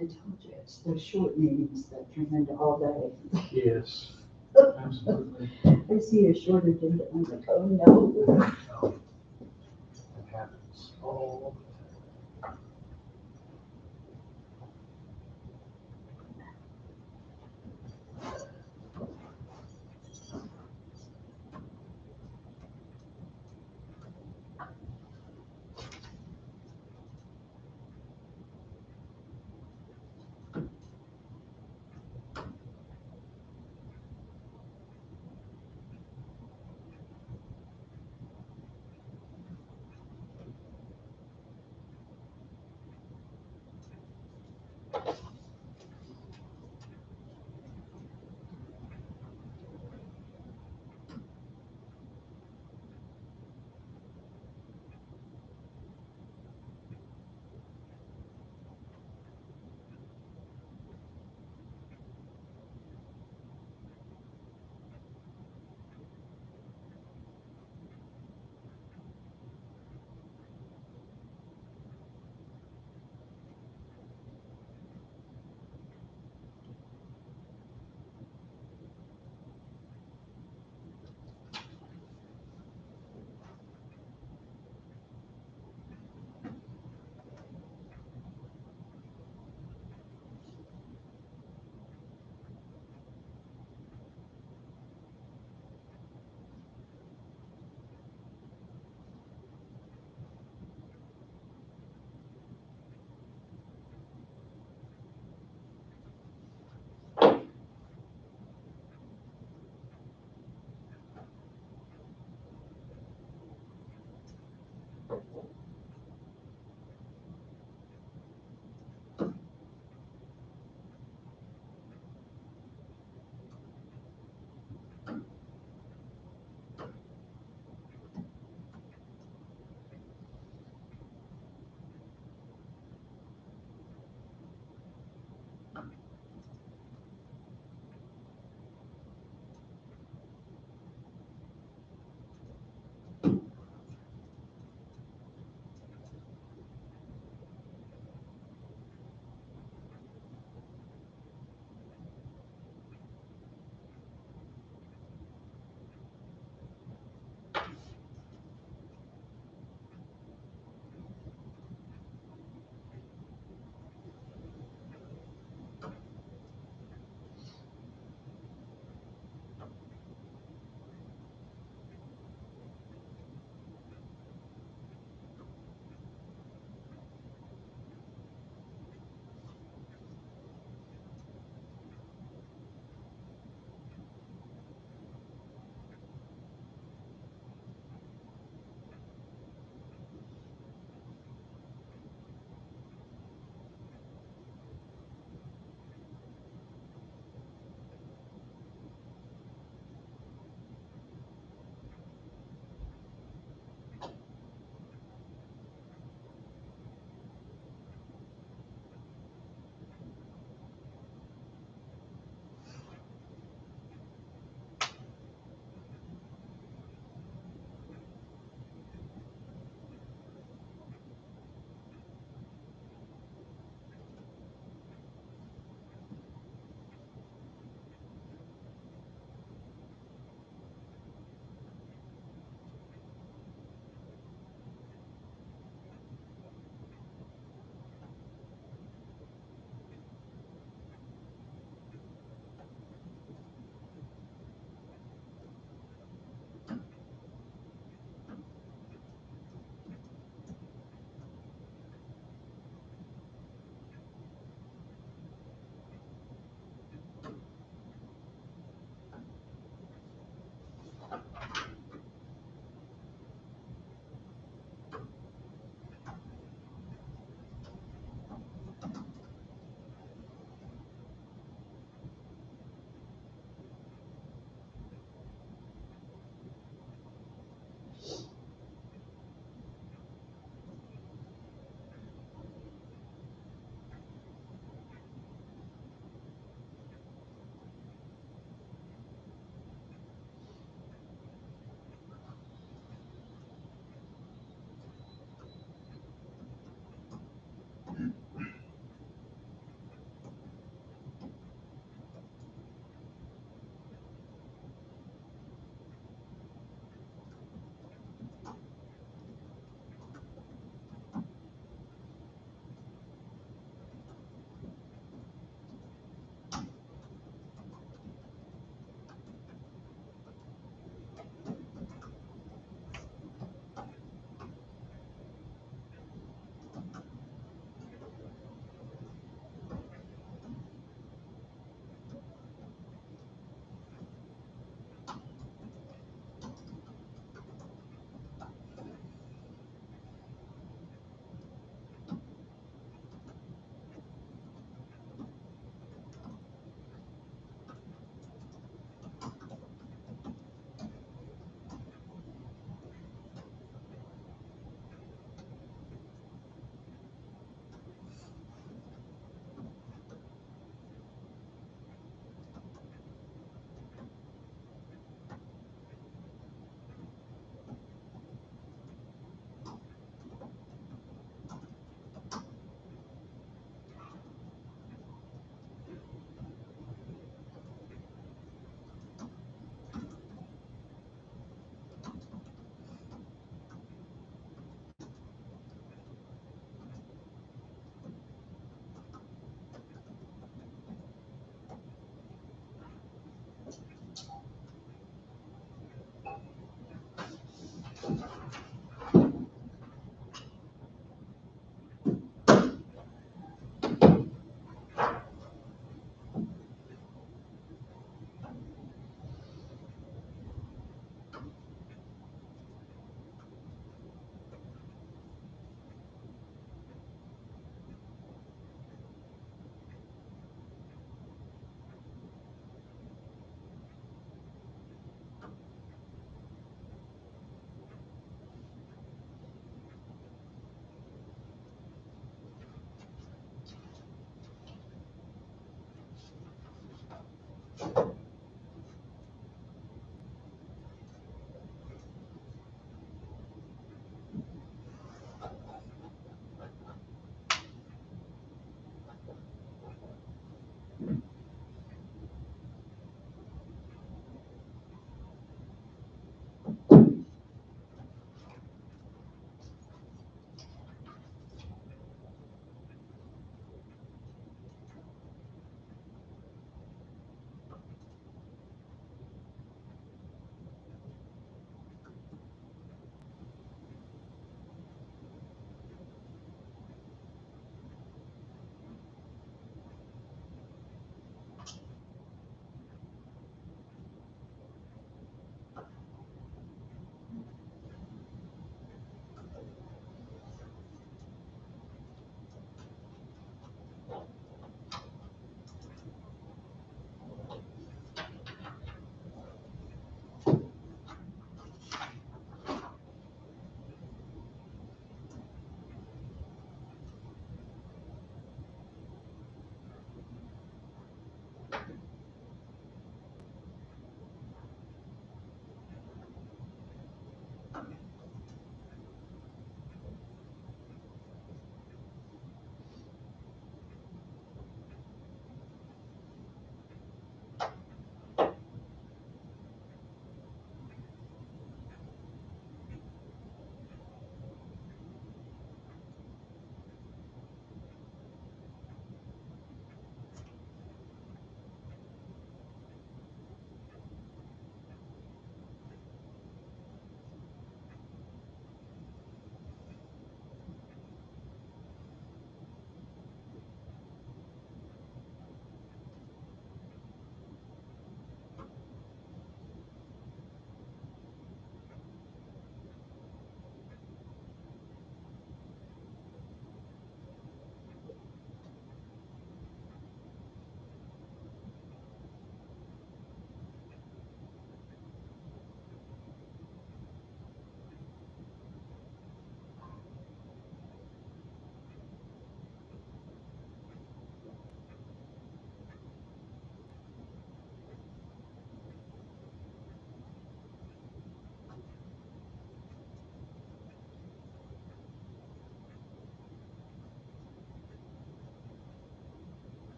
I told you, it's those short meetings that turn into all day. Yes, absolutely. I see a short agenda, I'm like, oh no. It happens all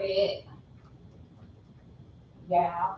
it. Yeah.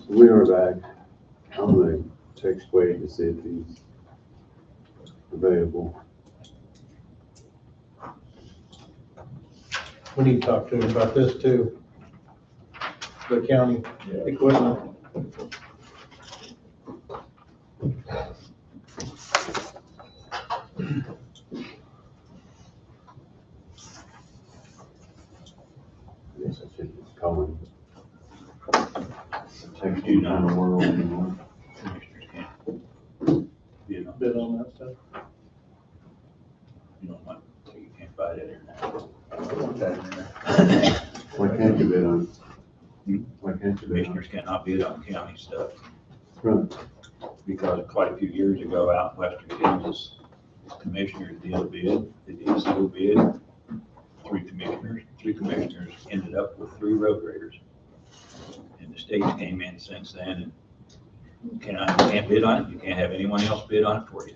We are back. I'm gonna text Wade to see if he's available. We need to talk to him about this too. The county equipment. do kind of know, world anymore. commissioners can't, you know, Bid on that stuff. you don't want, you can't buy it in there. Why can't you bid on? Why can't you bid on? Commissioners cannot bid on county stuff, Right. because quite a few years ago out in western Kansas, commissioners did a bid, they did a sealed bid, three commissioners ended up with 3 road graders. And the states came in since then and you can't bid on it, you can't have anyone else bid on it for you.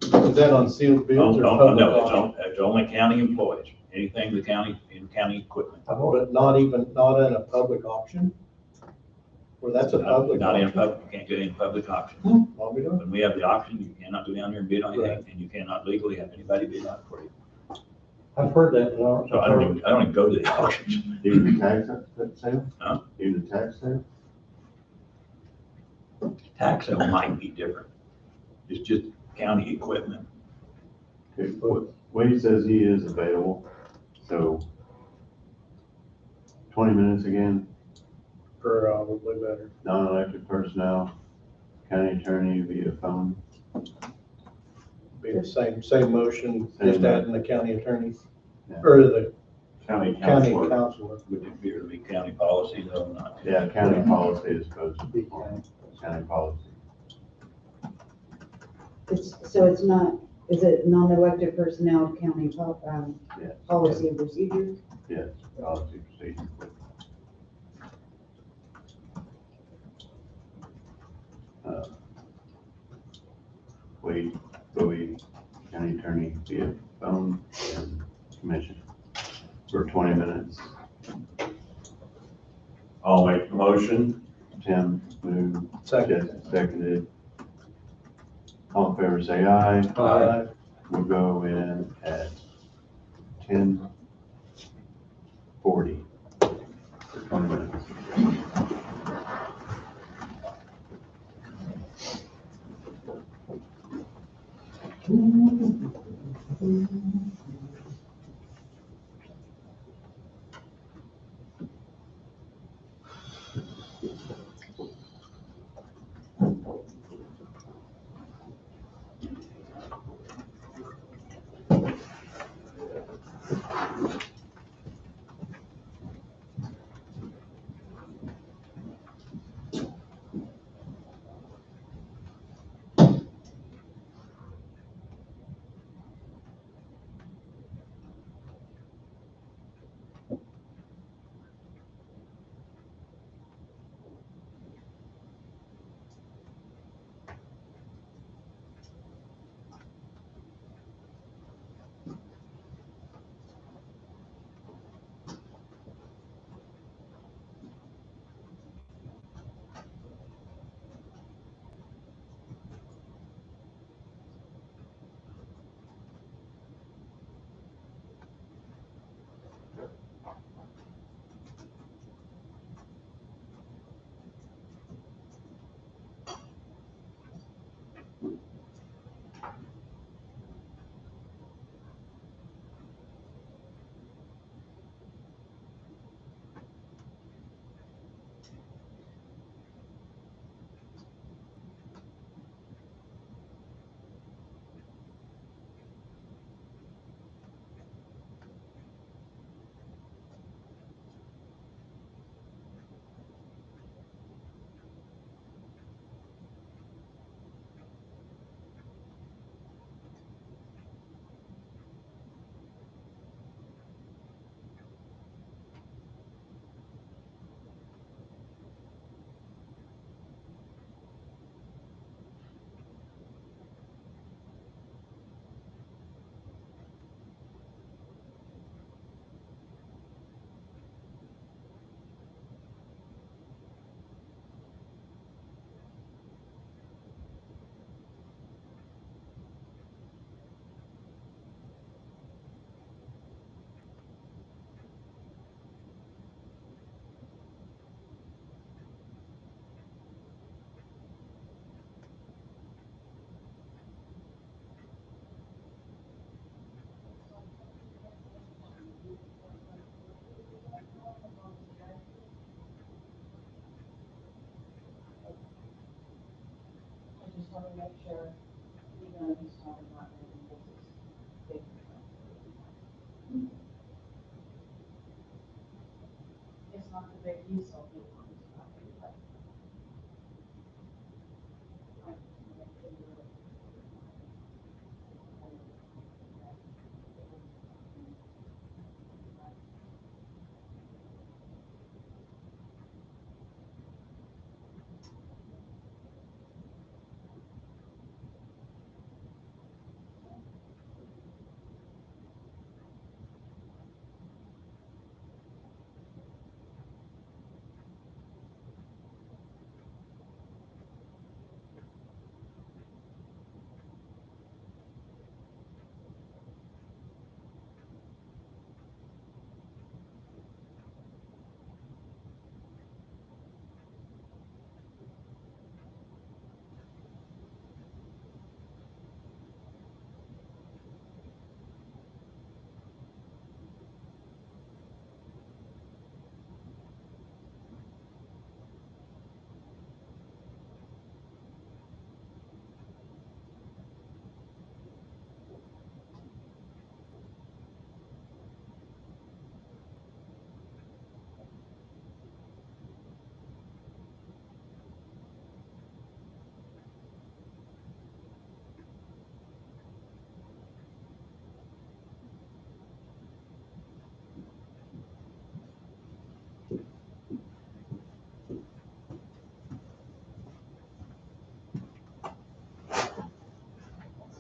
Is that on sealed bids or public No, auction? it's only county employees, anything the county, in county equipment. But not in a public auction? Or that's a public Not in auction? public, you can't get in public auction. What we doing? When we have the auction, you cannot go down there and bid on anything, and you cannot legally have anybody bid on it for you. I've heard that, Lawrence. So I don't even go to the auctions. Even the tax sale? Huh? Even the tax sale? Tax sale might be different. It's just county equipment. Okay, Wade says he is available, so 20 minutes again, Probably better. non-elected personnel, county attorney via phone. Be the same motion, just Same. adding the county attorney, Yeah. or the County county counselor. counselor. Would it appear to be county policy though, not? Yeah, county policy is supposed to be county policy. So it's not, is it non-elected personnel county Yes. policy and procedure? Yes, policy procedure. Wade, Bowie, county attorney via phone and commission for 20 minutes. I'll make the motion. Tim moved, Second. Jesse seconded. All in favor, say aye. Aye. We'll go in at 10:40 for 20 minutes. make sure, even though he's talking about it, this is big. It's not the big diesel he wants, but.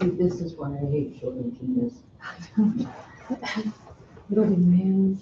See, this is why I hate shortmaking this. Little demands.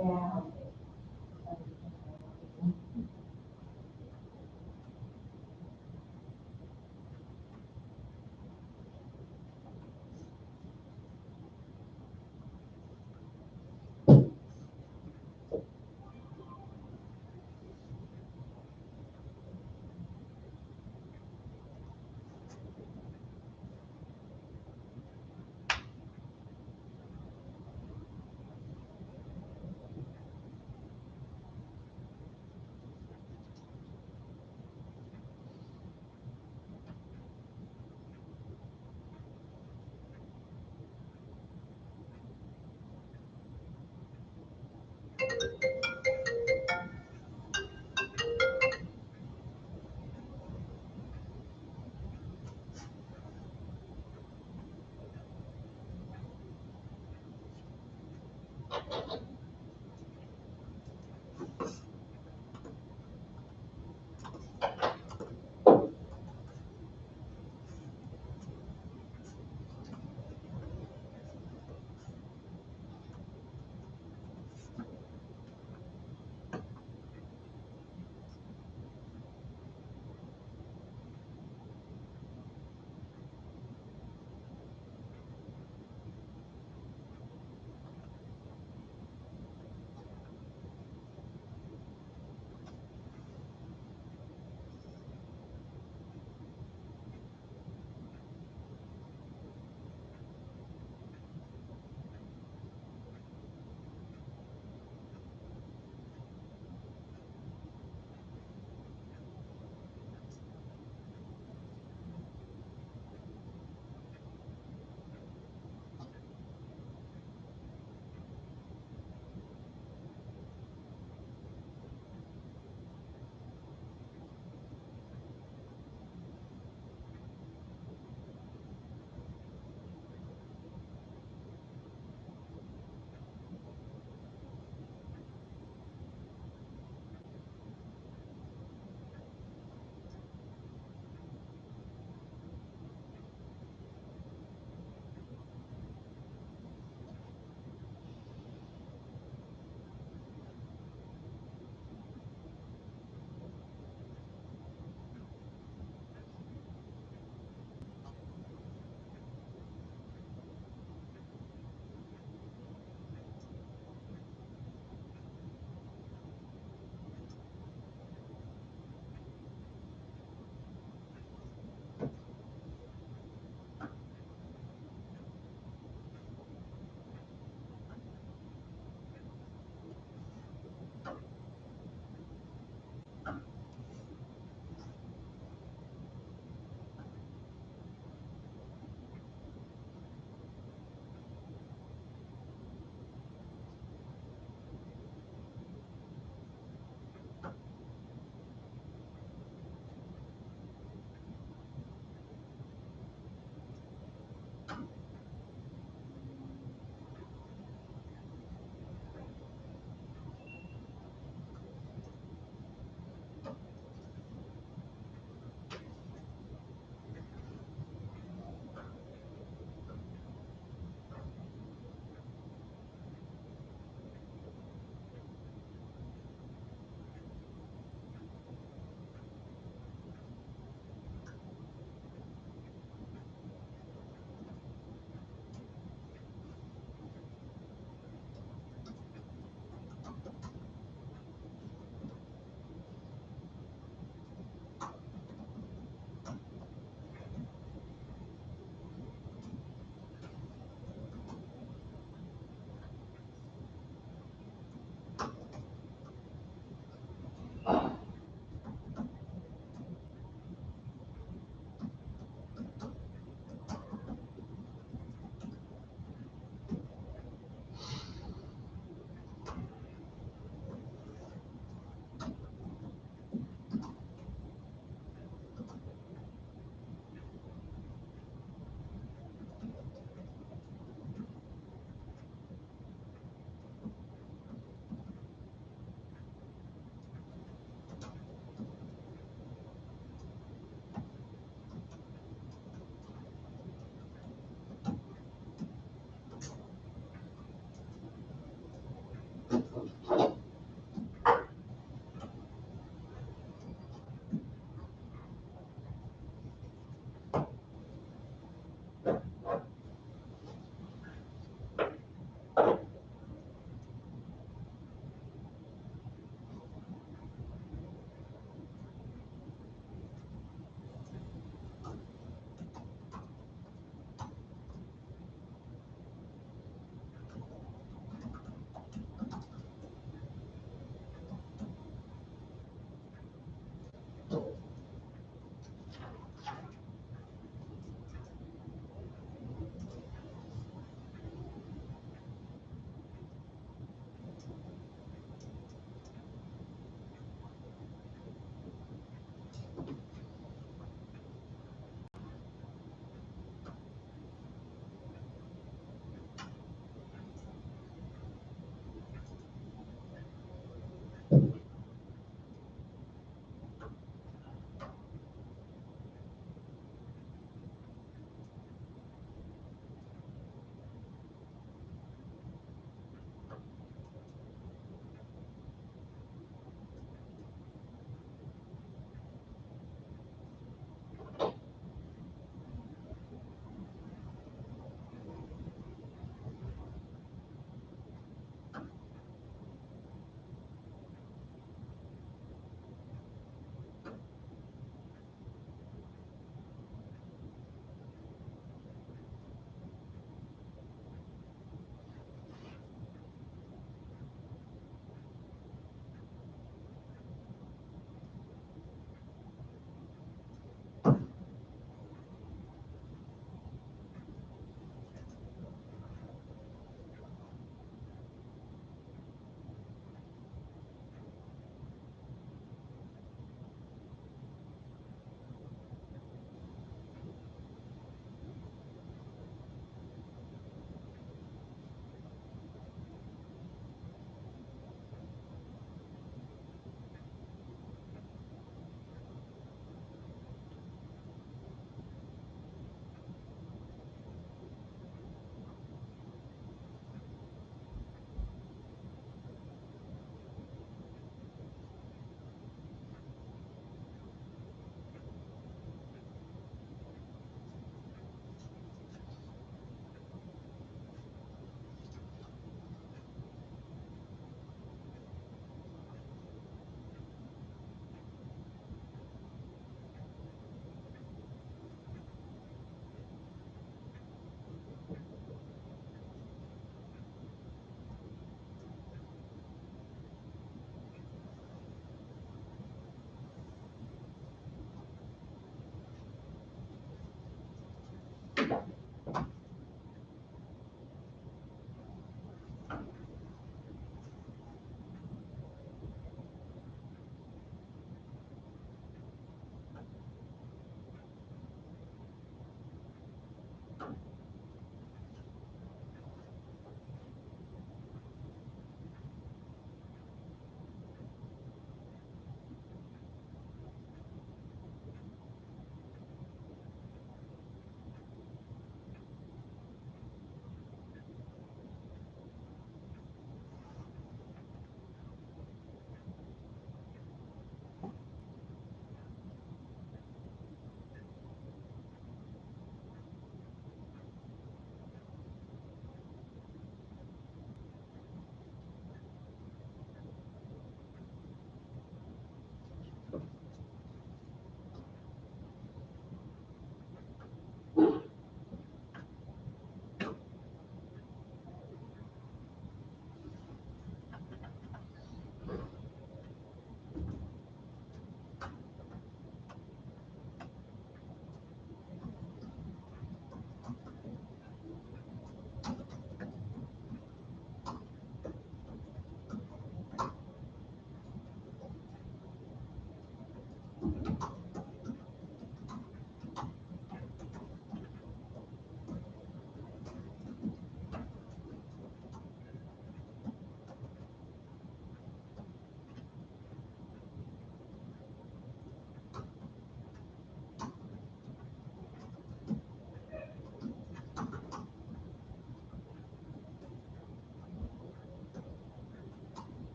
Yeah.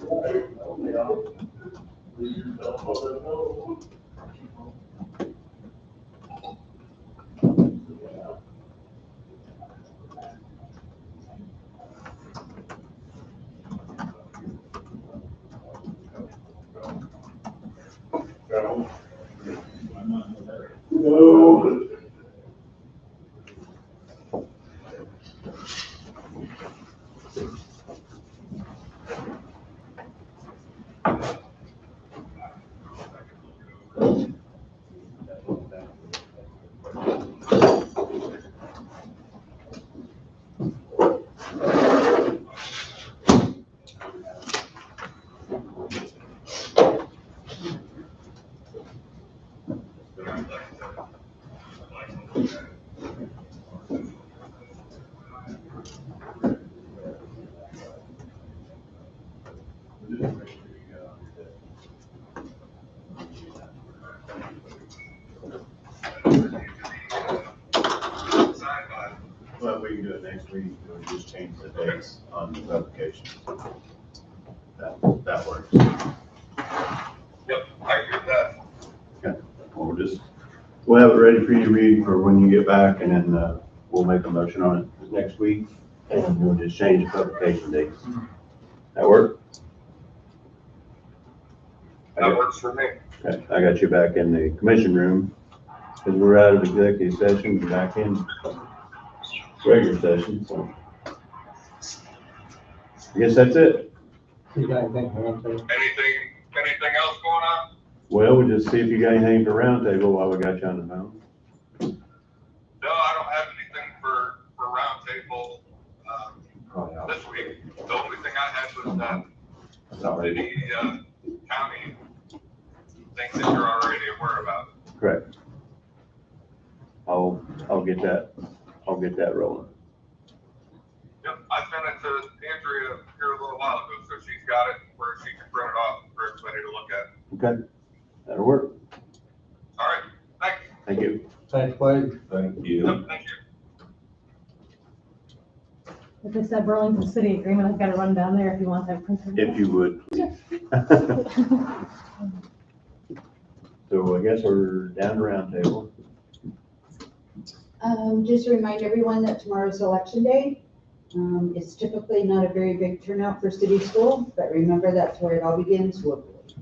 No. Well, we can do it next week, we'll just change the dates on the publication. That works. Yep, I agree with that. Okay, well, we'll have it ready for you to read for when you get back, and then, we'll make a motion on it next week, and we'll just change the publication dates. That work? That works for me. Okay, I got you back in the commission room, because we're out of executive session, and back in regular session, so. I guess that's it. You got anything you want to? Anything else going on? Well, we'll just see if you got anything for roundtable while we got you on the phone. No, I don't have anything for roundtable, this week. The only thing I had was that city, county thing that you're already aware about. Correct. I'll get that rolling. Yep, I sent it to Andrea here a little while ago, so she's got it where she can print it off for everybody to look at. Okay, that'll work. All right, thanks. Thank you. Thanks, Wade. Thank you. Yep, thank you. Like I said, Burlington City Agreement, I've got to run down there if you want that printed. If you would, please. So I guess we're down to roundtable. Just to remind everyone that tomorrow's election day. It's typically not a very big turnout for city school, but remember that's where it all begins locally.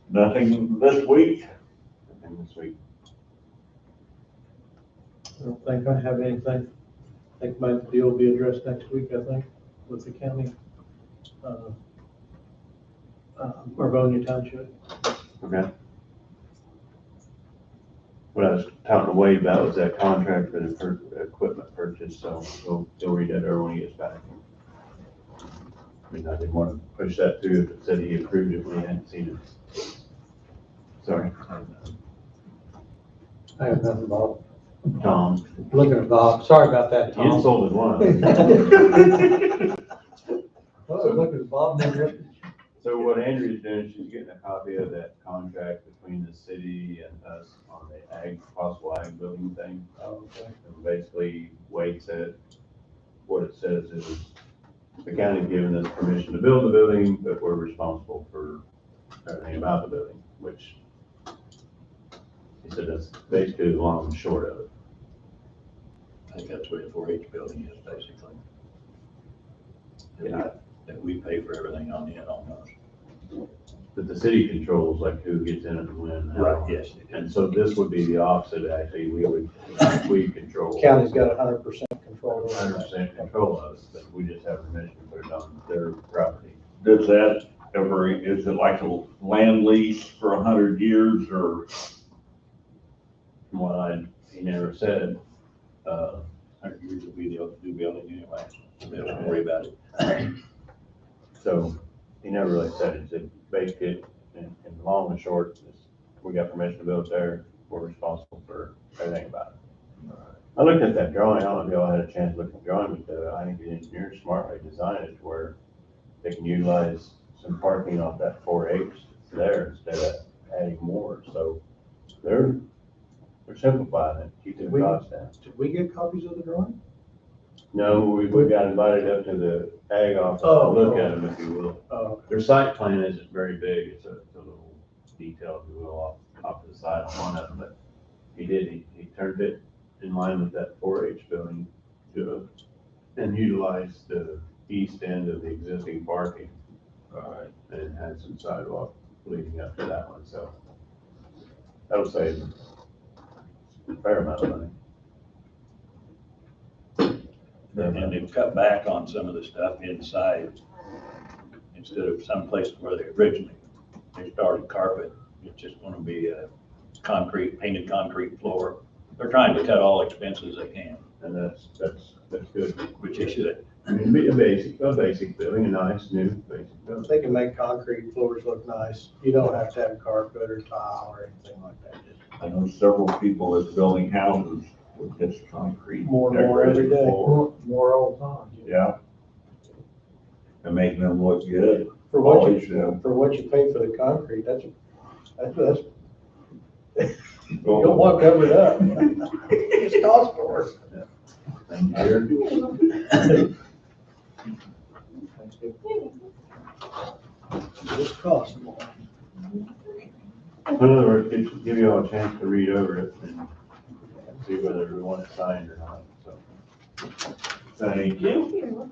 Nothing this week? Nothing this week. I don't think I have anything. I think my deal will be addressed next week, I think, with the county. Marvonia Township. Okay. What I was talking to Wade about was that contract for the equipment purchase, so he'll read that over when he gets back. I mean, I didn't want to push that through if it said he approved it when he hadn't seen it. Sorry. I have nothing, Bob. Tom, Looking at Bob. Sorry about that, you Tom. insulted one. Oh, look at Bob. So what Andrea's doing, she's getting a copy of that contract between the city and us on the possible ag building thing. Okay. And basically, Wade said, what it says is, the county's given us permission to build the building, but we're responsible for everything about the building, which he said that's basically the long and short of it. I think that's what the 4-H building is, basically. Yeah. That we pay for everything on the end almost. But the city controls like who gets in it and when. and how. Right, yes. And so this would be the opposite, actually, we control. County's got 100% control over Hundred that. percent control of it, but we just have permission to put it on their property. Does that ever, is it like a land lease for 100 years or? From what he never said, 100 years will be the new building anyway. We don't have to worry about it. so he never really said it. He said basically, in the long and short, is we got permission to build there, we're responsible for everything about it. I looked at that drawing, I don't know if y'all had a chance to look at the drawing, but I think the engineers smartly designed it to where they can utilize some parking off that 4-H there instead of adding more, so they're simplifying it, keeping the costs down. Did we get copies of the drawing? No, we got invited up to the ag office to Oh, look oh. at them, if you will. Oh, Their site plan isn't very big, it's a little detail, if you will, off to the side of one of them, but he turned it in line with that 4-H building and utilized the east end of the existing parking. And had some sidewalk leading up to that one, so that'll save a fair amount of money. And they've cut back on some of the stuff inside. Instead of some places where they started carpet, it's just gonna be a painted concrete floor. They're trying to cut all expenses they can, And that's good. which they should. I mean, be a basic building, a nice, new, basic building. they can make concrete floors look nice. You don't have to have carpet or tile or anything like that. Just I know several people that's building houses with just concrete. more and more every day. floor. More all the time. Yeah. And making them look good. For what Polish you, them. for what you pay for the concrete, that's, you don't want covered up. It's cost for it. Thank you. It's cost more. In other words, give you all a chance to read over it and see whether we want it signed or not, so. Thank you.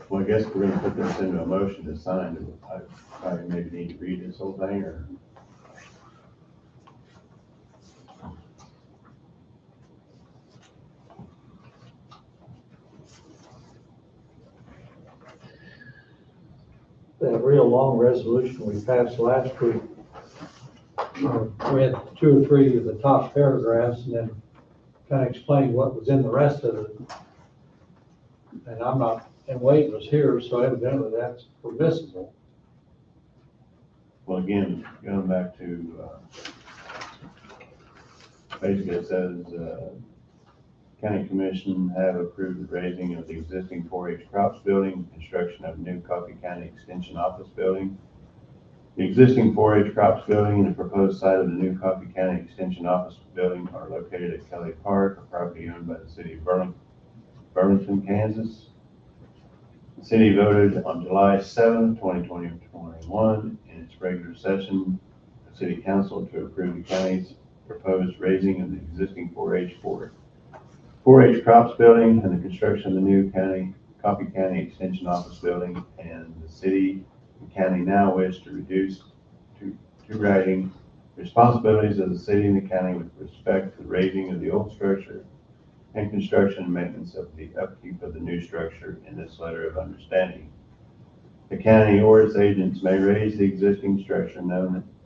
Well, I guess we're gonna put this into a motion to sign. I probably maybe need to read this whole thing, or? That real long resolution we passed last week, we had 2 or 3 of the top paragraphs and then kind of explained what was in the rest of it. And and Wade was here, so evidently that's permissible. Well, again, going back to, basically it says, County Commission have approved the raising of the existing 4-H crops building, construction of a new Coffee County Extension Office building. The existing 4-H crops building and the proposed site of the new Coffee County Extension Office building are located at Kelly Park, a property owned by the city of Burlington, Kansas. The city voted on July 7, 2021, in its regular session, the city council to approve the county's proposed raising of the existing 4-H crops building and the construction of the new Coffee County Extension Office building, and the city and county now wish to reduce to writing responsibilities of the city and the county with respect to the raising of the old structure and construction and maintenance of the upkeep of the new structure in this letter of understanding. The county or its agents may raise the existing structure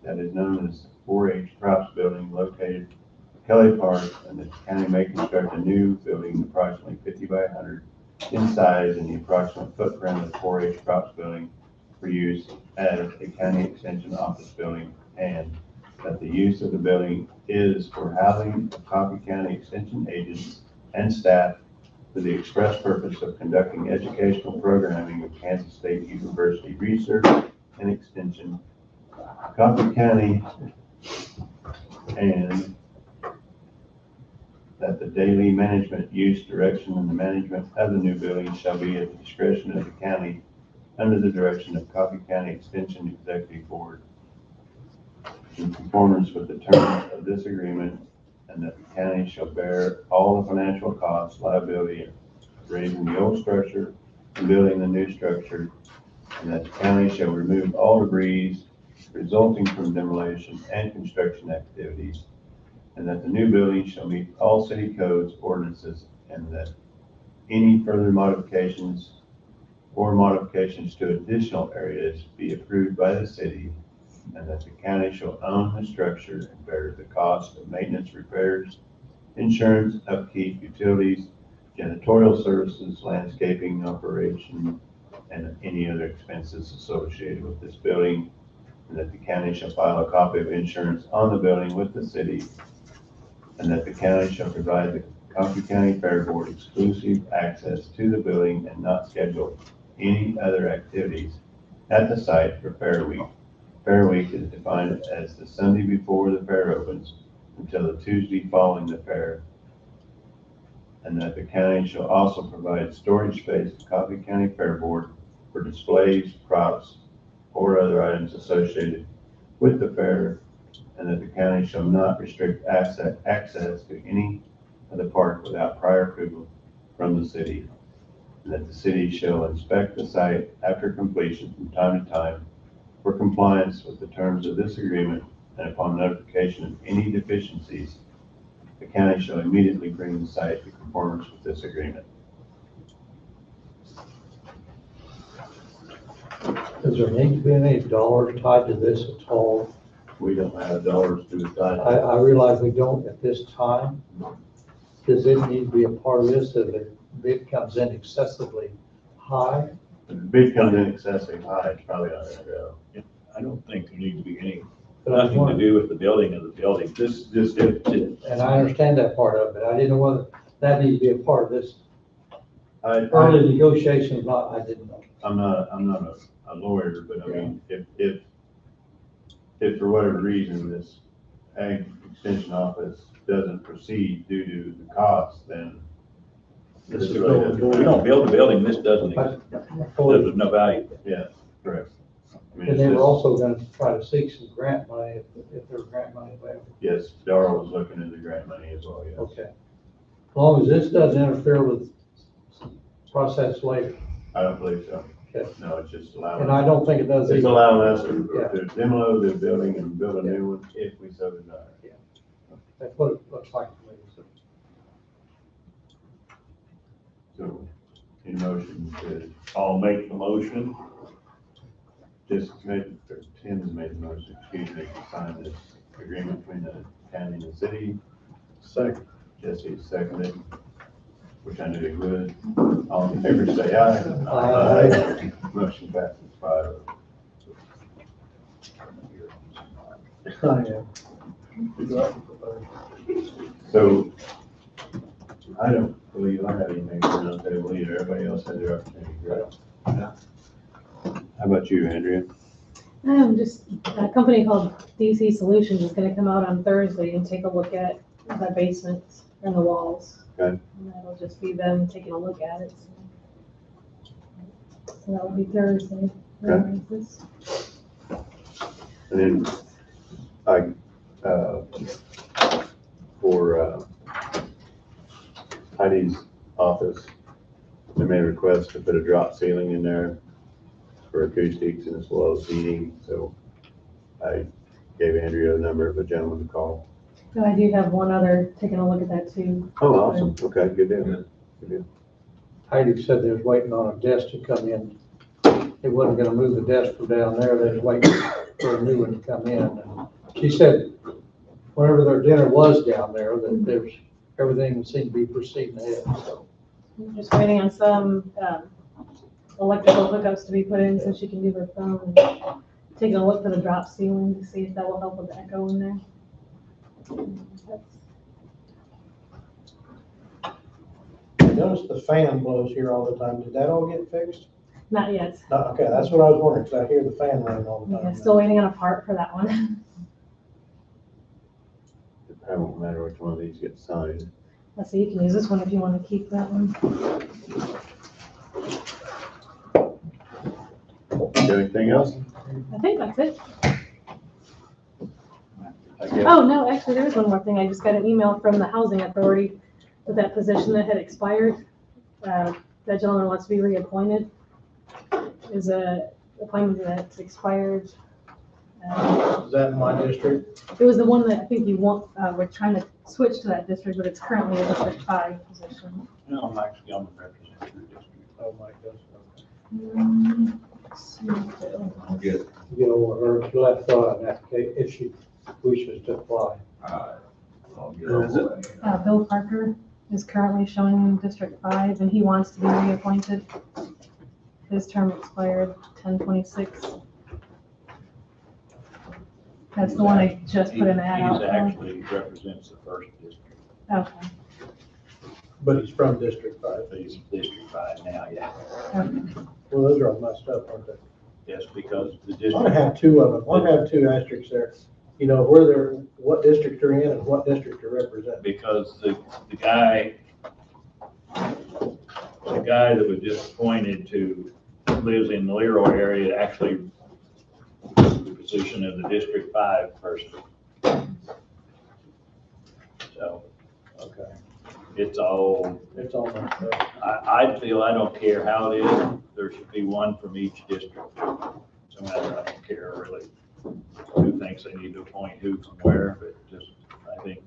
that is known as 4-H crops building located at Kelly Park, and the county may construct a new building approximately 50 by 100 in size in the approximate footprint of the 4-H crops building for use as a county extension office building, and that the use of the building is for housing of Coffee County extension agents and staff for the express purpose of conducting educational programming of Kansas State University research and extension, Coffee County, and that the daily management, use, direction, and the management of the new building shall be at the discretion of the county under the direction of Coffee County Extension Executive Board in conformance with the terms of this agreement, and that the county shall bear all the financial costs, liability of raising the old structure and building the new structure, and that the county shall remove all debris resulting from demolition and construction activities, and that the new building shall meet all city codes, ordinances, and that any further modifications or modifications to additional areas be approved by the city, and that the county shall own the structure and bear the cost of maintenance, repairs, insurance, upkeep, utilities, janitorial services, landscaping operation, and any other expenses associated with this building, and that the county shall file a copy of insurance on the building with the city, and that the county shall provide the Coffee County Fair Board exclusive access to the building and not schedule any other activities at the site for Fair Week. Fair Week is defined as the Sunday before the fair opens until the Tuesday following the fair, and that the county shall also provide storage space to Coffee County Fair Board for displays, props, or other items associated with the fair, and that the county shall not restrict access to any of the park without prior approval from the city, and that the city shall inspect the site after completion from time to time for compliance with the terms of this agreement, and upon notification of any deficiencies, the county shall immediately bring the site to conformance with this agreement. Does there need to be any dollars tied to this at all? We don't have dollars to decide. I realize we don't at this time. Does it need to be a part of this if the bid comes in excessively high? If the bid comes in excessively high, it's probably not gonna go. I don't think there needs to be any, But I nothing to want- do with the building of the building. Just And I understand that part of it. I didn't know whether that needs to be a part of this. Early negotiations, I didn't know. I'm not a lawyer, but I mean, if for whatever reason this ag extension office doesn't proceed due to the cost, then this If really doesn't we matter. don't build the building, this doesn't exist. There's no value. Yeah, correct. I mean, And it's they were just- also gonna try to seek some grant money if there's grant money available. Yes, Darrell was looking into grant money as well, yes. Okay. As long as this doesn't interfere with process later. I don't believe so. Okay. No, it's just allowing. And I don't think it does It's either. allowing us to Yeah. demo the building and build a new one if we so desire. That's what it looks like to me. So, in motion to, I'll make the motion. just made, or Tim's made the motion, excuse me, to sign this agreement between the county and the city. Second. Jesse seconded, which I knew he would. All in favor, say aye. Aye. Motion passes 5-0. So, I don't believe I have anything for the table either. Everybody else had their opportunity, right? How about you, Andrea? Just a company called DC Solutions is gonna come out on Thursday and take a look at the basements and the walls. Okay. And that'll just be them taking a look at it. So that will be Thursday. Okay. And then for Heidi's office, they made a request to put a drop ceiling in there for acoustics and as well as heating, so I gave Andrea the number of a gentleman to call. So I do have one other taking a look at that too. Oh, awesome, okay, good deal, good deal. Heidi said they was waiting on a desk to come in. They wasn't gonna move the desk from down there, they was waiting for a new one to come in. And she said whenever their dinner was down there, that there's, everything seemed to be proceeding ahead, so. I'm just waiting on some, electrical hookups to be put in so she can do her phone. And taking a look for the drop ceiling to see if that will help with the echo in there. I noticed the fan blows here all the time. Did that all get fixed? Not yet. No, okay, that's what I was wondering, because I hear the fan running all the Yeah, time. still waiting on a part for that one. It probably won't matter which one of these gets signed. Let's see, you can use this one if you want to keep that one. Got anything else? I think that's it. I guess. Oh, no, actually, there was one more thing. I just got an email from the housing authority with that position that had expired. That gentleman wants to be reappointed. Is a appointment that's expired. Is that in my district? It was the one that I think you want, we're trying to switch to that district, but it's currently a District 5 position. No, I'm actually on the representative district. Oh, my goodness. I'll get, Get over her, she left an application, if she wishes to apply. I'll get Who is it? over that. Bill Parker is currently showing in District 5, and he wants to be reappointed. His term expired 10/26. That's the one I just put an ad out He for. actually represents the first district, Okay, But he's from District 5. but he's District 5 now, yeah. okay. Well, those are all messed up, aren't they? Yes, because the I want to district, have two of them. I want to have two asterisks there. You know, where they're, what district they're in and what district they're representing. because the guy that was just appointed to, lives in the Leroy area, actually the position of the District 5 person. So, Okay. it's all, It's all messed up. I feel I don't care how it is, there should be one from each district. So I don't care really who thinks they need to appoint who from where, but just, I think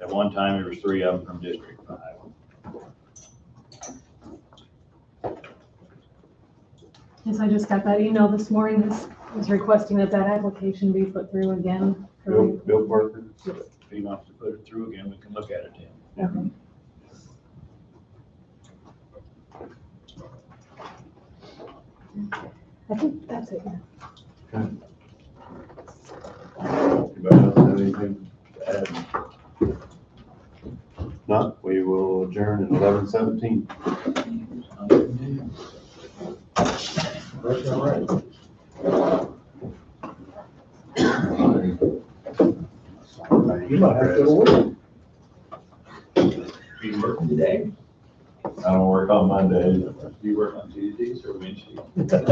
at one time there was 3 of them from District 5. Yes, I just got that email this morning, this is requesting that application be put through again. Bill Parker? If he wants to put it through again, we can look at it then. Okay. I think that's it. Anybody else have anything to add? Not, we will adjourn at 11:17. That's all right. You might have to go to work. You working today? I don't work on Mondays. Do you work on Tuesdays or Wednesdays?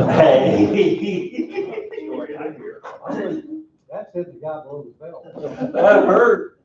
Hey. Story I hear. That's it, the guy below the belt. That hurt.